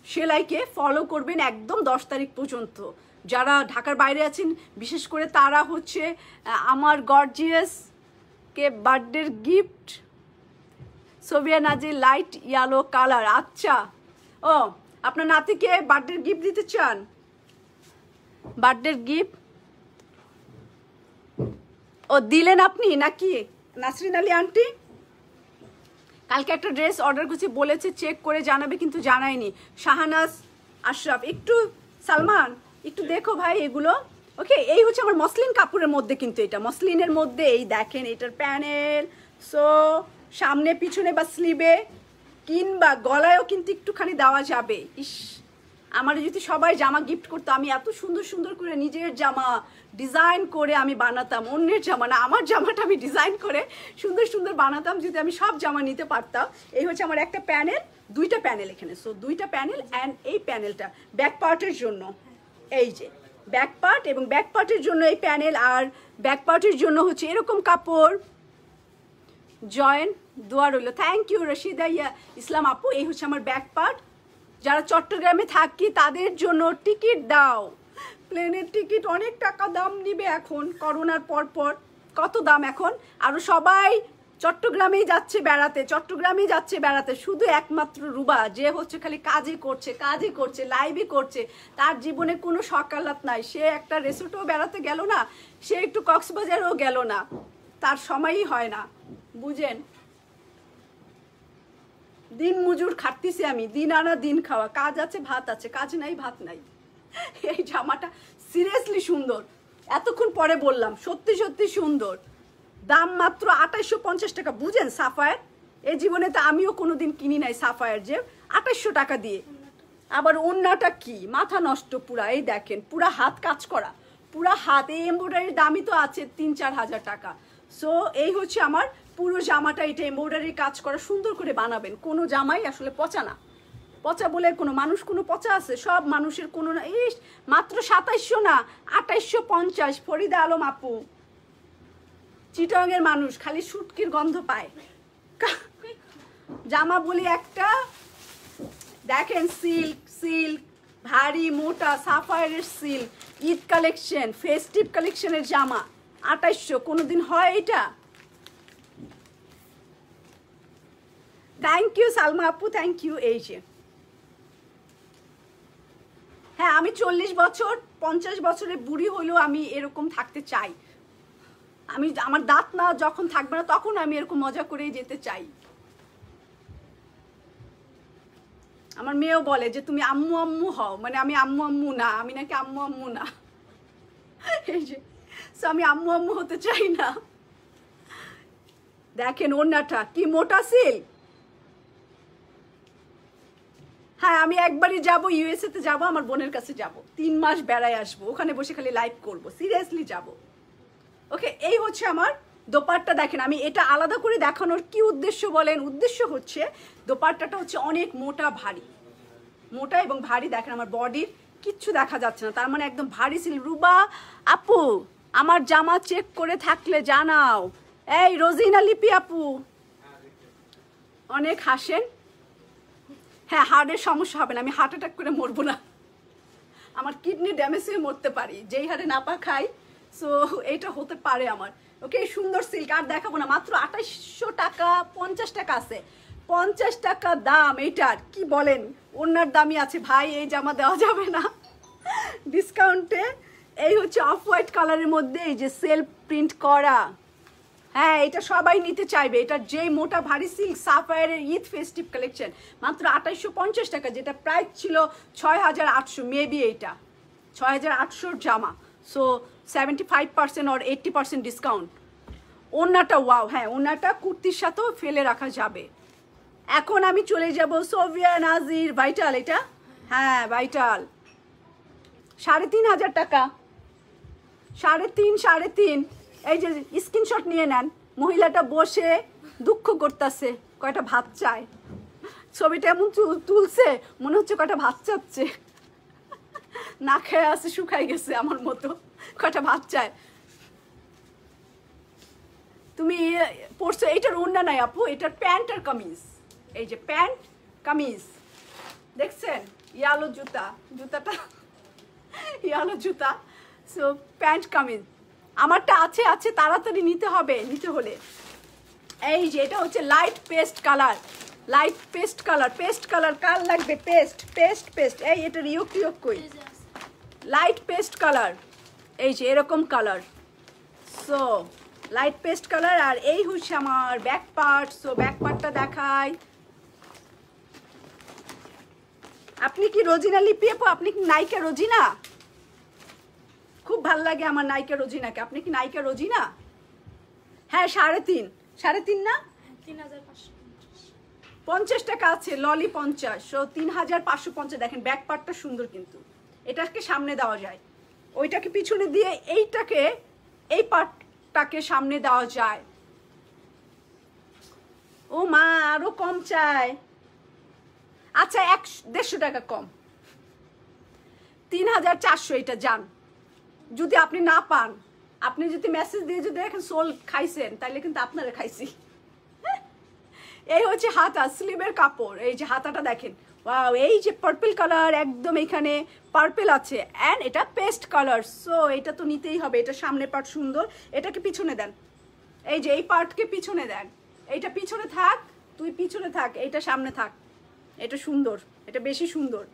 সেলাইকে ফলো করবেন একদম 10 তারিখ পর্যন্ত। যারা ঢাকার বাইরে আছেন বিশেষ করে তারা হচ্ছে আমার গর্জিয়াসকে বার্থডের gift Sovia নাজি light yellow colour. আচ্ছা, ও আপনার নাতিকে বার্থডের গিফট দিতে চান? বার্থডের গিফট ও দিলেন আপনি নাকি নাসরিন আলী আন্টি? কালকে একটা ড্রেস অর্ডার করছি, বলেছে চেক করে জানাবে, কিন্তু জানায়নি। শাহানাজ আশরাফ, একটু সালমান একটু দেখো ভাই এগুলো। ওকে, এই হচ্ছে আমার মসলিন কাপড়ের মধ্যে, কিন্তু এটা মসলিনের মধ্যে, এই দেখেন এটার প্যানেল। সো সামনে পিছনে বা স্লিভে কিংবা গলায়ও কিন্তু একটুখানি দেওয়া যাবে। ইস, আমার যদি সবাই জামা গিফট করতো, আমি এত সুন্দর সুন্দর করে নিজের জামা ডিজাইন করে আমি বানাতাম, অন্যের জামা না, আমার জামাটা আমি ডিজাইন করে সুন্দর সুন্দর বানাতাম, যদি আমি সব জামা নিতে পারতাম। এই হচ্ছে আমার একটা প্যানেল, দুইটা প্যানেল এখানে, সো দুইটা প্যানেল, অ্যান্ড এই প্যানেলটা ব্যাক পার্টের জন্য, এই যে ব্যাক পার্ট, এবং ব্যাক পার্টের জন্য এই প্যানেল, আর ব্যাক পার্টের জন্য হচ্ছে এরকম কাপড়। জয়েন দোয়া রইল, থ্যাংক ইউ রশিদা ইসলাম আপু। এই হচ্ছে আমার ব্যাক পার্ট। যারা চট্টগ্রামে থাকি তাদের জন্য টিকিট দাও, প্লেনের টিকিট অনেক টাকা দাম নিবে এখন, করোনার পর কত দাম এখন। আরও সবাই চট্টগ্রামেই যাচ্ছে বেড়াতে, শুধু একমাত্র রুবা যে হচ্ছে খালি কাজই করছে, লাইভই করছে, তার জীবনে কোনো সকালাত নাই। সে একটা রিসোর্টেও বেড়াতে গেল না, সে একটু কক্সবাজারও গেল না, তার সময়ই হয় না, বুঝেন। দিন মজুর খাটতেছি আমি, দিন আনা দিন খাওয়া, কাজ আছে ভাত আছে, কাজ নাই ভাত নাই। এই জামাটা সিরিয়াসলি সুন্দর, এতক্ষণ পরে বললাম, সত্যি সত্যি সুন্দর। দাম মাত্র 2850 টাকা, বুঝেন। সাফায়ার এই জীবনে তো আমিও কোনোদিন কিনি নাই সাফায়ার, যে 2800 টাকা দিয়ে। আবার ওড়নাটা কি মাথা নষ্ট পুরা, এই দেখেন পুরা হাত কাজ করা, পুরা হাত, এই এমব্রয়ডারির দামই তো আছে 3-4 হাজার টাকা। সো এই হচ্ছে আমার পুরো জামাটা, এটা এমব্রয়ডারির কাজ করা, সুন্দর করে বানাবেন। কোনো জামাই আসলে পচা না, পচা বলে কোনো মানুষ কোনো পচা আছে? সব মানুষের কোনো না। এই মাত্র 2700 না 2850। ফরিদা আলম আপু, চিটাংয়ের মানুষ, খালি শুটকির গন্ধ পায়। জামা বলি একটা, দেখেন সিল্ক ভারী মোটা সাফায়ারের সিল্ক, ঈদ কালেকশন, ফেস্টিভ কালেকশনের জামা 2800। কোনোদিন হয় এটা? থ্যাংক ইউ সালমা আপু, থ্যাংক ইউ। এই যে হ্যাঁ, আমি 40 বছর 50 বছরের বুড়ি হলেও আমি এরকম থাকতে চাই। আমি আমার দাঁত না যখন থাকবে না তখন আমি এরকম মজা করেই যেতে চাই। আমার মেয়েও বলে যে তুমি আম্মু আম্মু হও, মানে আমি আম্মু আম্মু না, আমি নাকি আম্মু আম্মু না। এই যে আমি আম্মু আম্মু হতে চাই না। দেখেন ওড়নাটা কি মোটা সিল্ক। হ্যাঁ, আমি একবারই যাবো, ইউএসএ তে যাবো, আমার বোনের কাছে যাব, 3 মাস বেড়ায় আসবো, ওখানে বসে খালি লাইভ করবো, সিরিয়াসলি যাব। ওকে, এই হচ্ছে আমার দোপাট্টা। দেখেন আমি এটা আলাদা করে দেখানোর কি উদ্দেশ্য বলেন? উদ্দেশ্য হচ্ছে দোপাট্টাটা হচ্ছে অনেক মোটা ভারী, মোটা এবং ভারী। দেখেন আমার বডির কিচ্ছু দেখা যাচ্ছে না, তার মানে একদম ভারী সিল। রুবা আপু আমার জামা চেক করে থাকলে জানাও। এই রোজিনা লিপি আপু অনেক হাসেন। হ্যাঁ, হার্টের সমস্যা হবে না, আমি হার্ট অ্যাটাক করে মরবো না, আমার কিডনি ড্যামেজ হয়ে মরতে পারি যেই হারে নাপা খাই। সো এইটা হতে পারে আমার। ওকে, সুন্দর সিল্ক আর দেখাবো না, মাত্র 2800 টাকা 50 টাকা আছে, 50 টাকা দাম এইটার। কি বলেন? ওনার দামই আছে ভাই, এই জামা দেওয়া যাবে না ডিসকাউন্টে। এই হচ্ছে অফ হোয়াইট কালারের মধ্যে এই যে সেলফ প্রিন্ট করা, হ্যাঁ এটা সবাই নিতে চাইবে, এটা যে মোটা ভারী সিল্ক সাফায়ারের ঈদ ফেস্টিভ কালেকশন, মাত্র 2850 টাকা, যেটা প্রাইস ছিল 6800, মেবি এইটা 6800 জামা। So 75% or 80% discount. ওড়নাটা ওয়াও, হ্যাঁ ওড়নাটা কুর্তির সাথেও ফেলে রাখা যাবে। এখন আমি চলে যাব সোভিয়া নাজির ভাইটাল, এটা হ্যাঁ ভাইটাল 3500 টাকা, 3.5 এই যে স্ক্রিনশট নিয়ে নেন। মহিলাটা বসে দুঃখ করতেছে, কয়টা ভাত চায়, ছবিটা এমন তুলছে মনে হচ্ছে কয়টা ভাত চাচ্ছে, না খেয়ে আছে শুকাই গেছে আমার মতো, কয়টা ভাত চায়। তুমি পড়ছো, এইটার ওড়না নাই আপু, এটার প্যান্ট আর কামিজ, এই যে প্যান্ট কামিজ দেখছেন, ইয়ালো জুতা, জুতাটা ইয়ালো জুতা। সো প্যান্ট কামিজ আমারটা আছে, আছে তাড়াতাড়ি নিতে হবে, নিতে হলে। এই যে এটা হচ্ছে light paste colour, light paste colour, paste colour কার লাগবে, পেস্ট পেস্ট পেস্ট, এই এটার ইয়োক টিয়োক কই, লাইট পেস্ট কালার, এই যে এরকম colour. So light paste colour, আর এই হচ্ছে আমার ব্যাক পার্ট। সো ব্যাক পার্টটা দেখাই। আপনি কি রোজিনা লিপি আপু, আপনি কি নায়িকা রোজিনা? খুব ভাল লাগে আমার নায়িকা রোজিনাকে। আপনি কি নায়িকা রোজিনা? হ্যাঁ 3.5 না, 50 টাকা আছে, ললি 50, সো 3550। দেখেন ব্যাক পার্টটা সুন্দর, কিন্তু এটাকে সামনে দেওয়া যায়, ওইটাকে পিছনে দিয়ে এইটাকে, এই পার্টটাকে সামনে দেওয়া যায়। ও মা আরো কম চায়, আচ্ছা 150 টাকা কম, 3400 এটা যান। যদি আপনি না পান, আপনি যদি মেসেজ দিয়ে যদি দেখেন সোল খাইছেন, তাহলে কিন্তু আপনারা খাইছি। এই হচ্ছে হাতা, স্লিভের কাপড়, এই যে হাতাটা দেখেন, ওয়াও, এই যে পার্পল কালার, একদম এখানে পার্পল আছে, অ্যান্ড এটা পেস্ট কালার। সো এটা তো নিতেই হবে, এটা সামনে পার্ট সুন্দর, এটাকে পিছনে দেন, এই যে এই পার্টকে পিছনে দেন, এইটা পিছনে থাক, তুই পিছনে থাক, এইটা সামনে থাক, এটা সুন্দর, এটা বেশি সুন্দর।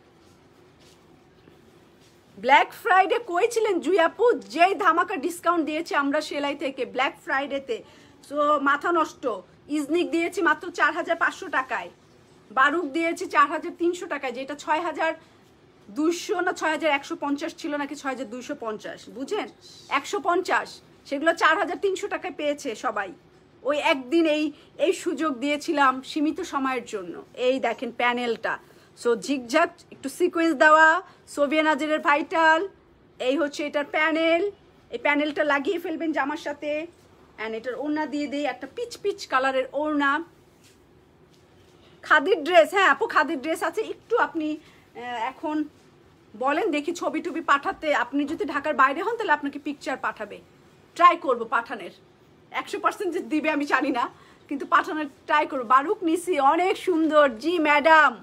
ব্ল্যাক ফ্রাইডে কই ছিলেন জুই আপু? যেই ধামাকা ডিসকাউন্ট দিয়েছি আমরা সেলাই থেকে ব্ল্যাক ফ্রাইডেতে, সো মাথা নষ্ট। ইজনিক দিয়েছি মাত্র 4500 টাকায়, বারুক দিয়েছি 4300 টাকায়, যেটা 6200 না 6150 ছিল, নাকি 6250, বুঝেন 150, সেগুলো 4300 টাকায় পেয়েছে সবাই। ওই একদিন এই সুযোগ দিয়েছিলাম সীমিত সময়ের জন্য। এই দেখেন প্যানেলটা, সো ঝিকঝাক একটু সিকোয়েন্স দেওয়া, সোভিয়া নাজিরের ভাইটাল, এই হচ্ছে এটার প্যানেল। এই প্যানেলটা লাগিয়ে ফেলবেন জামার সাথে, অ্যান্ড এটার ওড়না দিয়ে দিই একটা পিচ পিচ কালারের ওড়না। খাদির ড্রেস, হ্যাঁ আপু খাদির ড্রেস আছে, একটু আপনি এখন বলেন দেখি ছবি টবি পাঠাতে। আপনি যদি ঢাকার বাইরে হন তাহলে আপনাকে পিকচার পাঠাবে, ট্রাই করবো পাঠানোর, 100% যে দিবে আমি জানি না, কিন্তু পাঠানোর ট্রাই করবো। বারুক নিসি অনেক সুন্দর, জি ম্যাডাম।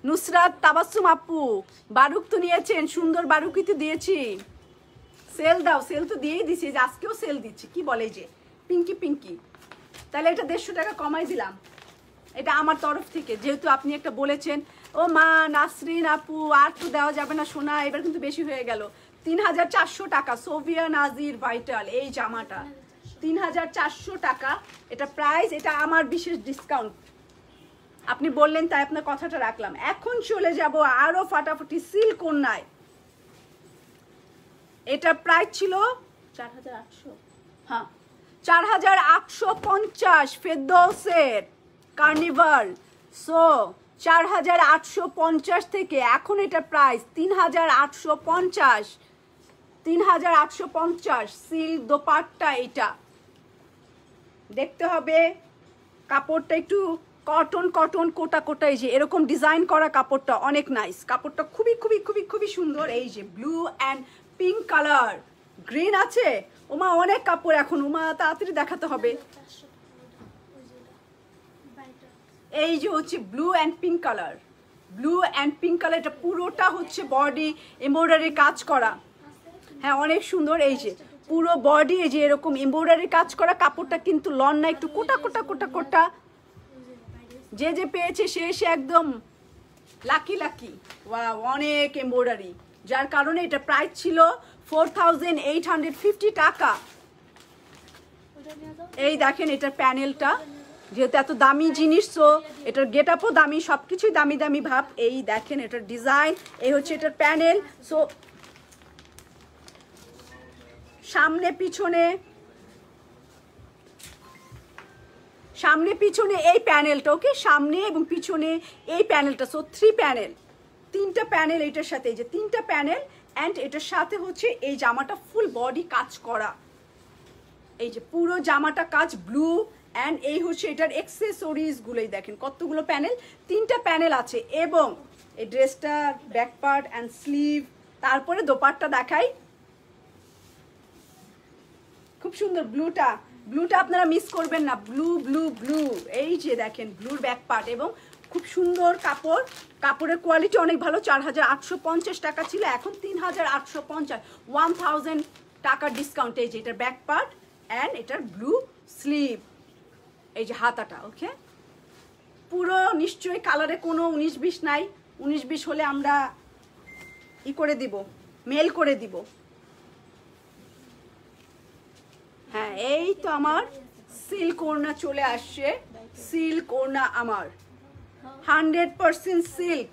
নুসরাত তাবাসসুম আপু, বারুক তো নিয়েছেন, সুন্দর বারুকই তো দিয়েছি। সেল দাও, সেল তো দিয়েই দিছি, যে আজকেও সেল দিচ্ছি, কি বলে যে পিঙ্কি পিঙ্কি। তাহলে এটা 150 টাকা কমাই দিলাম, এটা আমার তরফ থেকে, যেহেতু আপনি একটা বলেছেন। ও মা নাসরিন আপু, আর তো দেওয়া যাবে না সোনা, এবার কিন্তু বেশি হয়ে গেল। 3400 টাকা সোভিয়া নাজির ভাইটাল, এই জামাটা 3400 টাকা এটা প্রাইস, এটা আমার বিশেষ ডিসকাউন্ট। আপনি বললেন তাই আপনার কথাটা রাখলাম। এখন চলে যাব আরো ফাটাফাটি সিল্ক ওড়নায়। এটা প্রাইস ছিল 4800, হ্যাঁ 4850 ফেরদৌসের কার্নিভাল। সো 4850 থেকে এখন এটা প্রাইস 3850, 3850 সিল্ক দোপাট্টা। এটা দেখতে হবে, কাপড়টা একটু কটন কটন কোটা কোটা, এই যে এরকম ডিজাইন করা কাপড়টা অনেক নাইস, কাপড়টা খুবই খুবই খুবই খুবই সুন্দর। এই যে blue and pink colour, green আছে, ওমা অনেক কাপড় এখন, ওমা তাড়াতাড়ি দেখাতে হবে। এই যে হচ্ছে blue and pink colour, blue and pink colour, এটা পুরোটা হচ্ছে বডি এমব্রয়ডারি কাজ করা, হ্যাঁ অনেক সুন্দর। এই যে পুরো বডি এই যে এরকম এমব্রয়ডারি কাজ করা, কাপড়টা কিন্তু লন না, একটু কোটা কোটা কোটা কোটা। যে যে পেয়েছে সে একদম লাকি লাকি। ওয়াও অনেক এমব্রয়ডারি, যার কারণে এটা প্রাইস ছিল 4850 টাকা। এই দেখেন এটার প্যানেলটা, যেহেতু এত দামি জিনিস, তো এটার গেট আপও দামি, সব কিছুই দামি দামি ভাব। এই দেখেন এটার ডিজাইন, এই হচ্ছে এটার প্যানেল। সো সামনে পিছনে এই প্যানেলটা, ওকে, সামনে এবং পিছনে এই প্যানেলটা। সো 3 প্যানেল, 3টা প্যানেল এটার সাথে, এই যে 3টা প্যানেল। অ্যান্ড এটার সাথে হচ্ছে এই জামাটা ফুল বডি কাজ করা, এই যে পুরো জামাটা কাজ ব্লু। অ্যান্ড এই হচ্ছে এটার এক্সেসরিজ গুলোই দেখেন কতগুলো প্যানেল, 3টা প্যানেল আছে। এবং এই ড্রেসটা ব্যাক পার্ট অ্যান্ড স্লিভ, তারপরে দোপাট্টা দেখাই, খুব সুন্দর। ব্লুটা আপনারা মিস করবেন না, ব্লু। এই যে দেখেন ব্লুর ব্যাক পার্ট, এবং খুব সুন্দর কাপড়, কাপড়ের কোয়ালিটি অনেক ভালো। 4850 টাকা ছিল, এখন 3850, 1000 টাকার ডিসকাউন্ট। এই যে এটার ব্যাক পার্ট অ্যান্ড এটার ব্লু স্লিভ, এই যে হাতাটা, ওকে। পুরো নিশ্চয়ই কালারে কোনো 19-20 নাই, 19-20 হলে আমরা করে দিব, মেল করে দিব। হ্যাঁ, এই তো আমার সিল্ক ওড়না চলে আসছে, সিল্ক ওড়না আমার 100% সিল্ক,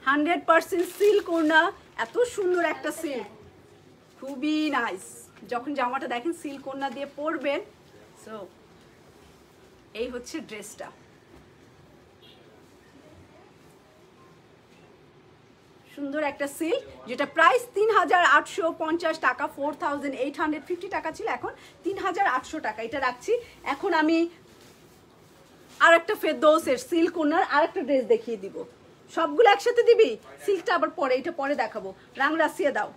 100% সিল্ক ওড়না। এত সুন্দর একটা সিল্ক, খুবই নাইস। যখন জামাটা দেখেন সিল্ক ওড়না দিয়ে পরবেন। সো এই হচ্ছে ড্রেসটা, সুন্দর একটা সিল্ক, যেটা প্রাইস 3850 টাকা, 4850 টাকা ছিল, এখন 3800 টাকা। এটা রাখছি। এখন আমি আরেকটা ফেরদৌসের সিল্ক ওনার আরেকটা ড্রেস দেখিয়ে দিব। সবগুলো একসাথে দিবি, সিল্কটা আবার পরে, এটা পরে দেখাবো। রাংরাসিয়া দাও,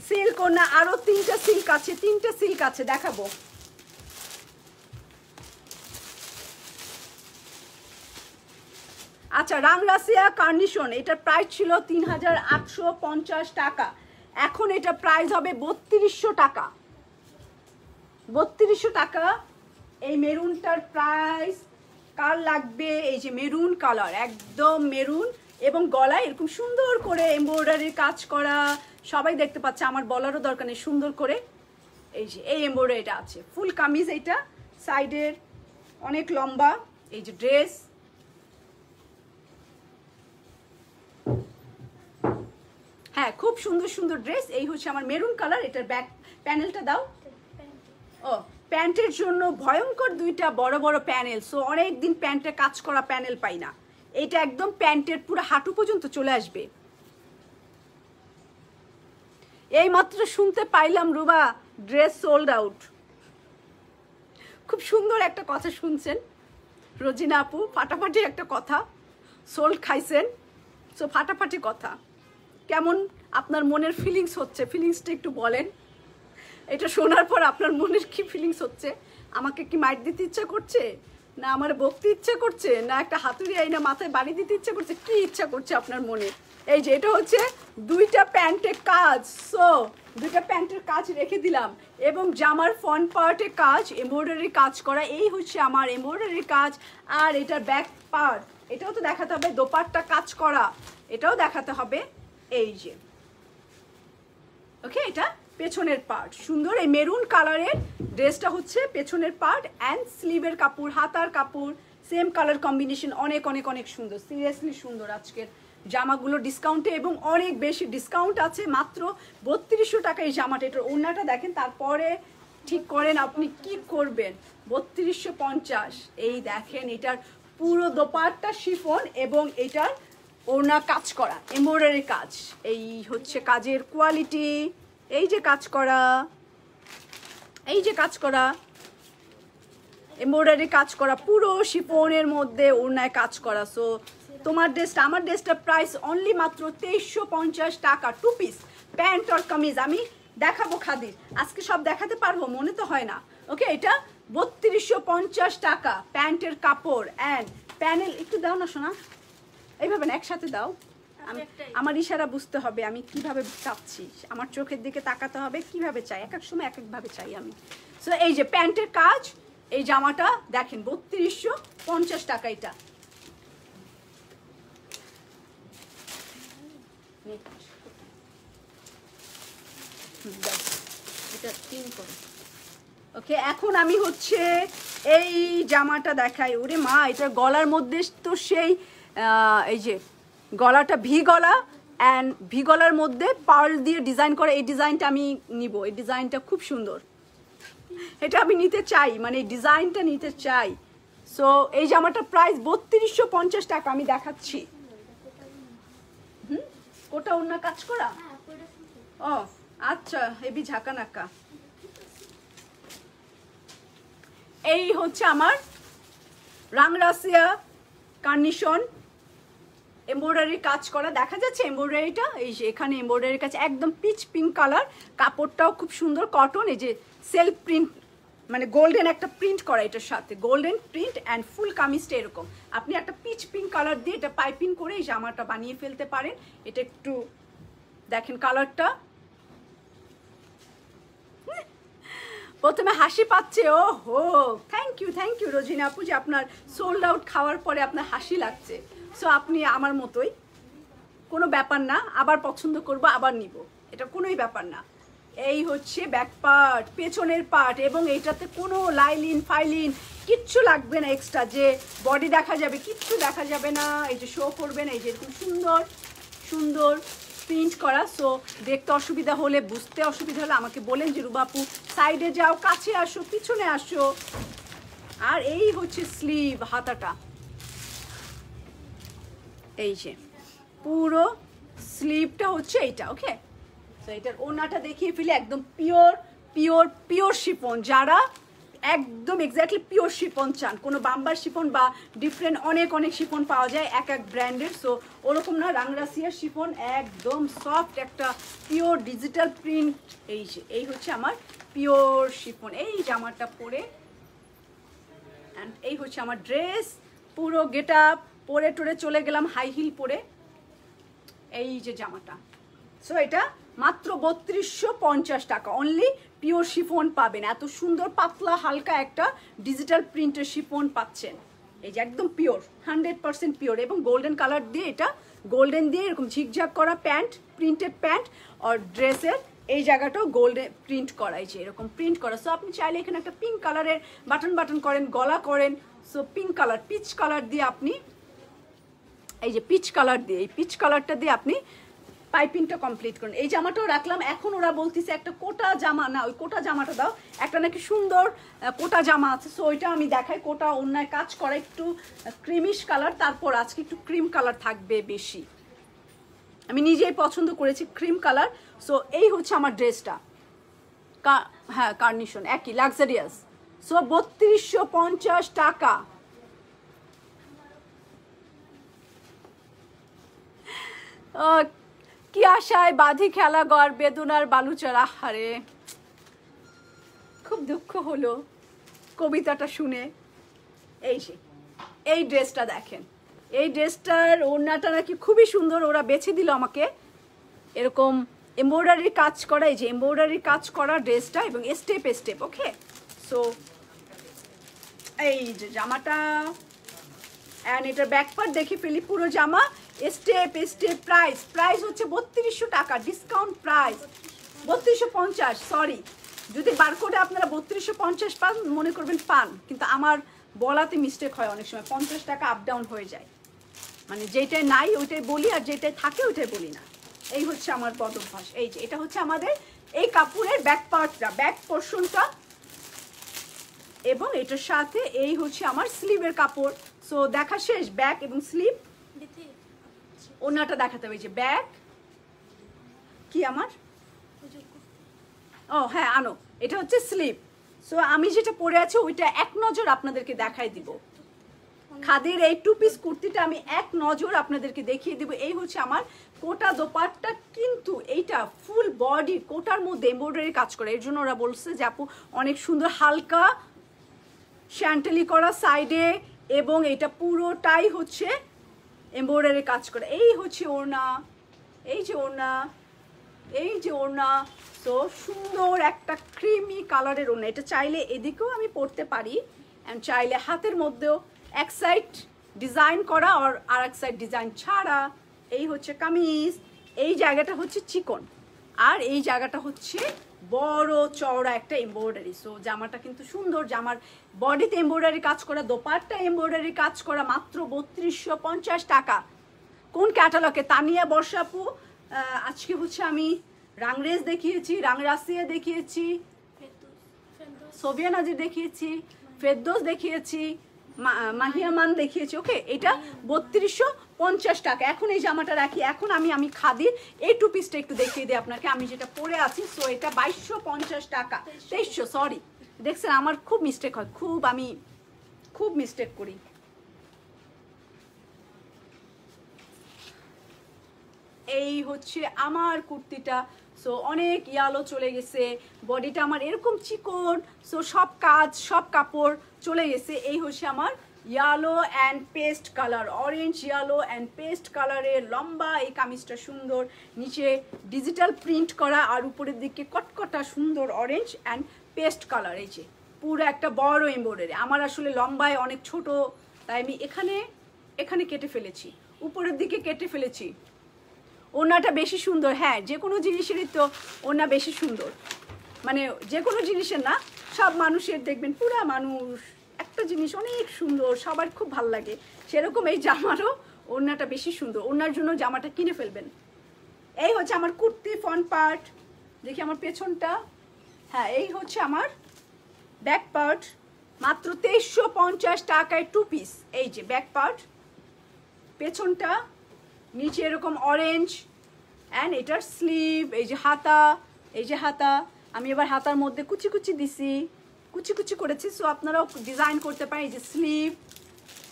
সিল্ক ওনা আরো 3টা সিল্ক আছে, 3টা সিল্ক আছে, দেখাবো। আচ্ছা, রাংরাসিয়া কার্নিশন, এটার প্রাইস ছিল 3850 টাকা, এখন এটা প্রাইস হবে 3200 টাকা, 3200 টাকা। এই মেরুনটার প্রাইস কার লাগবে? এই যে মেরুন কালার, একদম মেরুন, এবং গলায় এরকম সুন্দর করে এমব্রয়ডারির কাজ করা, সবাই দেখতে পাচ্ছে, আমার বলারও দরকার নেই, সুন্দর করে এই যে এই এমব্রয়ডারিটা আছে। ফুল কামিজ, এইটা সাইডের অনেক লম্বা। এই যে ড্রেস, হ্যাঁ খুব সুন্দর সুন্দর ড্রেস। এই হচ্ছে আমার মেরুন কালার, এটার ব্যাক প্যানেলটা দাও। ও, প্যান্টের জন্য ভয়ঙ্কর 2টা বড় বড় প্যানেল। সো অনেকদিন প্যান্টে কাজ করা প্যানেল পাই না, এটা একদম প্যান্টের পুরো হাঁটু পর্যন্ত চলে আসবে। এই মাত্র শুনতে পাইলাম রুবা, ড্রেস সোল্ড আউট। খুব সুন্দর একটা কথা শুনছেন রোজিনা আপু, ফাটাফাটি একটা কথা, সোল্ড খাইছেন। সো ফাটাফাটি কথা, কেমন আপনার মনের ফিলিংস হচ্ছে? ফিলিংসটা একটু বলেন। এটা শোনার পর আপনার মনের কি ফিলিংস হচ্ছে? আমাকে কি মাইট দিতে ইচ্ছা করছে, না আমার বকতে ইচ্ছা করছে, না একটা হাতুড়ি আইনা মাথায় বাড়ি দিতে ইচ্ছা করছে? কি ইচ্ছা করছে আপনার মনে? এই যে এটা হচ্ছে 2টা প্যান্টের কাজ। সো 2টা প্যান্টের কাজ রেখে দিলাম, এবং জামার ফ্রন্ট পার্টে কাজ, এমব্রয়ডারি কাজ করা। এই হচ্ছে আমার এমব্রয়ডারি কাজ। আর এটার ব্যাক পার্ট, এটাও তো দেখাতে হবে, দোপাট্টা কাজ করা, এটাও দেখাতে হবে। এই যে ওকে, এটা পেছনের পার্ট, সুন্দর এই মেরুন কালারের ড্রেসটা হচ্ছে পেছনের পার্ট। অ্যান্ড স্লিভের কাপড়, হাতার কাপড় সেম কালার কম্বিনেশন, অনেক অনেক অনেক সুন্দর, সিরিয়াসলি সুন্দর আজকের জামাগুলো ডিসকাউন্টে, এবং অনেক বেশি ডিসকাউন্ট আছে, মাত্র 3200 টাকা এই জামাটা। এটার ওড়নাটা দেখেন, তারপরে ঠিক করেন আপনি কি করবেন। 3250, এই দেখেন এটার পুরো দোপাট্টা শিফন, এবং এটার ওড়না কাজ করা, এমব্রয়ডারি কাজ। এই হচ্ছে কাজের কোয়ালিটি, এই যে কাজ করা, এই যে কাজ করা, এমব্রয়ডারি কাজ করা, পুরো শিফনের মধ্যে ওড়নায় কাজ করা। সো তোমার ড্রেসটা, আমার ড্রেসটা প্রাইস অনলি মাত্র 2350 টাকা, 2 পিস প্যান্ট আর কামিজ। আমি দেখাবো খাদির, আজকে সব দেখাতে পারবো মনে তো হয় না। ওকে, এটা 3250 টাকা, প্যান্টের কাপড় অ্যান্ড প্যানেল। একটু দাও না শোনা, এইভাবে না, একসাথে দাও। আমার ইশারা বুঝতে হবে আমি কিভাবে চাচ্ছি, আমার চোখের দিকে তাকাতে হবে কিভাবে চাই, এক এক সময় এক একভাবে চাই আমি। সো এই যে প্যান্টের কাজ, এই জামাটা দেখেন 3250 টাকা। এটা এটা 3 করে। ওকে, এখন আমি হচ্ছে এই জামাটা দেখাই। ওরে মা, এটা গলার মধ্যে তো সেই এই যে গলাটা ভি গলা, অ্যান্ড ভি গলার মধ্যে পার্ল দিয়ে ডিজাইন করা। এই ডিজাইনটা আমি নিব, এই ডিজাইনটা খুব সুন্দর, এটা আমি নিতে চাই, মানে এই ডিজাইনটা নিতে চাই। সো এই জামাটার প্রাইস 3250 টাকা। আমি দেখাচ্ছি। কোটা অন্য কাজ করা? ও আচ্ছা, হেভি ঝাঁকা নাকা। এই হচ্ছে আমার রাংরাসিয়া কার্নিশন এমব্রয়ডারি কাজ করা, দেখা যাচ্ছে এমব্রয়ডারিটা, এই যে এখানে এমব্রয়ডারির কাছে একদম পিচ পিঙ্ক কালার। কাপড়টাও খুব সুন্দর কটন, এই যে সেলফ প্রিন্ট, মানে গোল্ডেন একটা প্রিন্ট করা, এটার সাথে গোল্ডেন প্রিন্ট অ্যান্ড ফুল কামিজটা এরকম। আপনি একটা পিচ পিঙ্ক কালার দিয়ে এটা পাইপিং করে এই জামাটা বানিয়ে ফেলতে পারেন। এটা একটু দেখেন কালারটা, প্রথমে হাসি পাচ্ছে। ও হো, থ্যাংক ইউ রোজিনা আপু, যে আপনার সোল্ড আউট খাওয়ার পরে আপনার হাসি লাগছে। সো আপনি আমার মতোই, কোনো ব্যাপার না, আবার পছন্দ করব, আবার নিব, এটা কোনোই ব্যাপার না। এই হচ্ছে ব্যাক পার্ট, পেছনের পার্ট, এবং এইটাতে কোনো লাইলিন ফাইলিন কিচ্ছু লাগবে না এক্সট্রা, যে বডি দেখা যাবে, কিচ্ছু দেখা যাবে না, এই যে শো করবে না। এই যে এরকম সুন্দর সুন্দর প্রিন্ট করা। সো দেখতে অসুবিধা হলে, বুঝতে অসুবিধা হলে আমাকে বলেন যে রুবা আপু সাইডে যাও, কাছে আসো, পিছনে আসো। আর এই হচ্ছে স্লিভ, হাতাটা, এই যে পুরো স্লিভটা হচ্ছে এইটা। ওকে, তো এটার ওনাটা দেখিয়ে ফেলি, একদম পিওর পিওর পিওর শিফন। যারা একদম এক্স্যাক্টলি পিওর শিফন চান, কোনো বাম্বার শিফন বা ডিফারেন্ট অনেক অনেক শিফন পাওয়া যায় এক এক ব্র্যান্ডের। সো ওরকম না, রাংরাসিয়া শিফন একদম সফট একটা পিওর ডিজিটাল প্রিন্ট। এই যে এই হচ্ছে আমার পিওর শিফন। এই জামাটা পরে, অ্যান্ড এই হচ্ছে আমার ড্রেস, পুরো গেট আপ পরে টরে চলে গেলাম হাই হিল পরে। এই যে জামাটা, সো এটা মাত্র 3250 টাকা অনলি। পিওর শিফন পাবেন, এত সুন্দর পাতলা হালকা একটা ডিজিটাল প্রিন্টের শিফন পাচ্ছেন। এই যে একদম পিওর, 100% পিওর, এবং গোল্ডেন কালার দিয়ে, এটা গোল্ডেন দিয়ে এরকম ঝিকঝাক করা প্যান্ট, প্রিন্টেড প্যান্ট, আর ড্রেসের এই জায়গাটাও গোল্ডেন প্রিন্ট করা, এই যে এরকম প্রিন্ট করা। সো আপনি চাইলে এখানে একটা পিঙ্ক কালারের বাটন বাটন করেন, গলা করেন। So pink colour, peach colour দিয়ে আপনি, এই যে পিচ কালার দিয়ে, এই পিচ কালারটা দিয়ে আপনি পাইপিংটা কমপ্লিট করুন। এই জামাটাও রাখলাম। এখন ওরা বলতেছে একটা কোটা জামা, না ওই কোটা জামাটা দাও, একটা নাকি সুন্দর কোটা জামা আছে। সো ওইটা আমি দেখাই। কোটা অন্যায় কাজ করা, একটু ক্রিমিশ কালার, তারপর আজকে একটু ক্রিম কালার থাকবে বেশি, আমি নিজেই পছন্দ করেছি ক্রিম কালার। সো এই হচ্ছে আমার ড্রেসটা, হ্যাঁ কার্নিশন একই লাক্সারিয়াস। সো 3250 টাকা। কি আশায় বাঁধি খেলা গড়, বেদনার বালুচরা। হারে, খুব দুঃখ হলো কবিতাটা শুনে। এই যে এই ড্রেসটা দেখেন, এই ড্রেসটার ওড়নাটা নাকি খুবই সুন্দর, ওরা বেছে দিল আমাকে। এরকম এমব্রয়ডারির কাজ করা, এই যে এমব্রয়ডারির কাজ করা ড্রেসটা, এবং স্টেপ স্টেপ। ওকে, সো এই যে জামাটা, অ্যান্ড এটার ব্যাক পার্ট দেখে ফেলি। পুরো জামা স্টেপ স্টেপ। প্রাইস হচ্ছে 3200 টাকা, ডিসকাউন্ট প্রাইস 3250। সরি, যদি বারকোডে আপনারা 3250 পান মনে করবেন পান, কিন্তু আমার বলাতে মিস্টেক হয় অনেক সময়, 50 টাকা আপ ডাউন হয়ে যায়, মানে যেটাই নাই ওইটাই বলি, আর যেটাই থাকে ওইটাই বলি না। এই হচ্ছে আমার বদ অভ্যাস। এই যে এটা হচ্ছে আমাদের এই কাপড়ের ব্যাক পার্টটা, ব্যাক পোর্শনটা, এবং এটার সাথে এই হচ্ছে আমার স্লিভের কাপড়। সো দেখা শেষ, ব্যাক এবং স্লিভ। ওনাটা দেখাতে হবে, যে ব্যাক কি আমার, ও হ্যাঁ আনো, এটা হচ্ছে স্লিভ। সো আমি যেটা পরে আছি ওইটা এক নজর আপনাদেরকে দেখাই দিব। খাদির এই 2 পিস কুর্তিটা আমি এক নজর আপনাদেরকে দেখিয়ে দিব। এই হচ্ছে আমার কোটা দোপাট্টা, কিন্তু এইটা ফুল বডি কোটার মধ্যে এমব্রয়ডারি কাজ করে। এর জন্য ওরা বলছে যে আপু অনেক সুন্দর হালকা শ্যান্টেলি করা সাইডে, এবং এটা পুরোটাই হচ্ছে এমব্রয়ডারি কাজ করে। এই হচ্ছে ওড়না, এই যে ওড়না, এই যে ওড়না। তো সুন্দর একটা ক্রিমি কালারের ওড়না। এটা চাইলে এদিকেও আমি পরতে পারি, অ্যান্ড চাইলে হাতের মধ্যেও এক সাইড ডিজাইন করা আর এক সাইড ডিজাইন ছাড়া। এই হচ্ছে কামিজ, এই জায়গাটা হচ্ছে চিকন, আর এই জায়গাটা হচ্ছে বড় চওড়া একটা এমব্রয়ডারি। সো জামাটা কিন্তু সুন্দর, জামার বডিতে এমব্রয়ডারি কাজ করা, দোপাট্টা এমব্রয়ডারি কাজ করা, মাত্র 3250 টাকা। কোন ক্যাটালগে? তানিয়া বর্ষাপু। আজকে হচ্ছে আমি রাংরেজ দেখিয়েছি, রাংরাসিয়া দেখিয়েছি, সোভিয়া নাজির দেখিয়েছি, ফেরদৌস দেখিয়েছি, মাহিয়ামান দেখিয়েছি। ওকে, এটা 3250 টাকা। এখন এই জামাটা রাখি। এখন আমি খাদির এই টু পিসটা একটু দেখিয়ে দিই আপনাকে, আমি যেটা পরে আছি। সো এটা 2250 টাকা, 2300, সরি। দেখছেন আমার খুব মিস্টেক হয়, আমি খুব মিস্টেক করি। এই হচ্ছে আমার কুর্তিটা। সো অনেক ইয়ালো চলে গেছে, বডিটা আমার এরকম চিকন। সো সব কাজ, সব কাপড় চলে গেছে। এই হচ্ছে আমার yellow and paste colour, orange yellow and paste কালারের লম্বা এই কামিজটা সুন্দর, নিচে ডিজিটাল প্রিন্ট করা আর উপরের দিকে কটকটা সুন্দর অরেঞ্জ অ্যান্ড পেস্ট কালার। এই যে পুরো একটা বড় এমব্রয়ডারি। আমার আসলে লম্বায় অনেক ছোট, তাই আমি এখানে কেটে ফেলেছি, উপরের দিকে কেটে ফেলেছি। ওনাটা বেশি সুন্দর। হ্যাঁ, যে কোনো জিনিসেরই তো ওনা বেশি সুন্দর, মানে যে কোনো জিনিসের না, সব মানুষের দেখবেন পুরা মানুষ একটা জিনিস অনেক সুন্দর, সবার খুব ভাল লাগে, সেরকম এই জামারও ওনাটা বেশি সুন্দর। ওনার জন্য জামাটা কিনে ফেলবেন। এই হচ্ছে আমার কুর্তি ফ্রন্ট পার্ট। দেখি আমার পেছনটা। হ্যাঁ, এই হচ্ছে আমার ব্যাক পার্ট, মাত্র 2350 টাকায় টু পিস। এই যে ব্যাক পার্ট, পেছনটা, নিচে এরকম অরেঞ্জ অ্যান্ড এটার স্লিভ। এই যে হাতা, এই যে হাতা, আমি এবার হাতার মধ্যে কুচি কুচি দিছি, কুচি কুচি করেছি। সো আপনারাও ডিজাইন করতে পারেন। এই যে স্লিভ,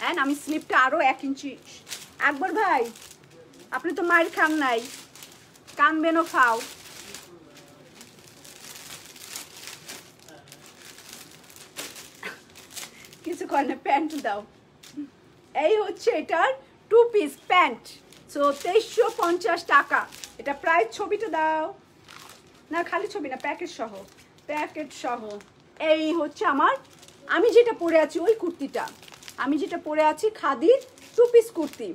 অ্যান্ড আমি স্লিভটা আরও 1 ইঞ্চি। একবার ভাই, আপনি তো মায়ের খান নাই, কানবেনও খাও। কিছু করে না, প্যান্ট দাও। এই হচ্ছে এটার টু পিস প্যান্ট। সো 2350 টাকা। এটা প্রাইস ছবিটা দাও না, খালি ছবি না, প্যাকেট সহ, প্যাকেট সহ। এই হচ্ছে আমার, আমি যেটা পরে আছি ওই কুর্তিটা, আমি যেটা পরে আছি খাদির টু পিস কুর্তি।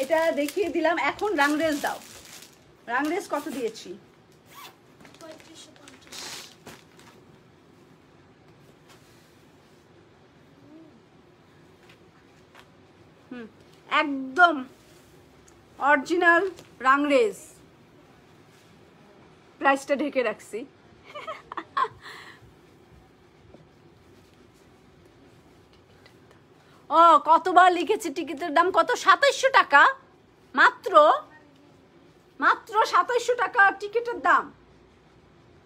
এটা দেখিয়ে দিলাম। এখন রাংরেজ দাও। রাংরেজ কত দিয়েছি? একদম অরিজিনাল রাংরেজ। প্রাইসটা ঢেকে রাখছি। ও কতবার লিখেছি, টিকিটের দাম কত? 2700 টাকা মাত্র, মাত্র 2700 টাকা টিকিটের দাম।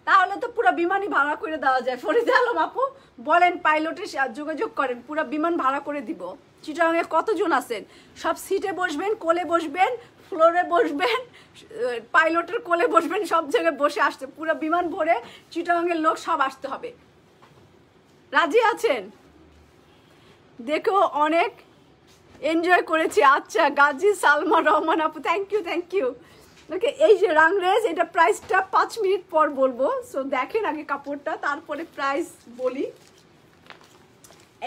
তাহলে তো পুরো বিমানই ভাড়া করে দেওয়া যায়। ফরিদা আলম আপু বলেন, পাইলটের যোগাযোগ করেন, পুরো বিমান ভাড়া করে দিব। চিটাগাংয়ে কতজন আছেন? সব সিটে বসবেন, কোলে বসবেন, ফ্লোরে বসবেন, পাইলটের কোলে বসবেন, সব জায়গায় বসে আসতে, পুরো বিমান ভরে চিটাগাংয়ের লোক সব আসতে হবে। রাজি আছেন? দেখো অনেক এনজয় করেছি। আচ্ছা, গাজী সালমা রহমান আপু, থ্যাংক ইউ, থ্যাংক ইউ। ওকে, এই যে রাংরেজ, এটা প্রাইসটা 5 মিনিট পর বলবো। সো দেখেন আগে কাপড়টা, তারপরে প্রাইস বলি।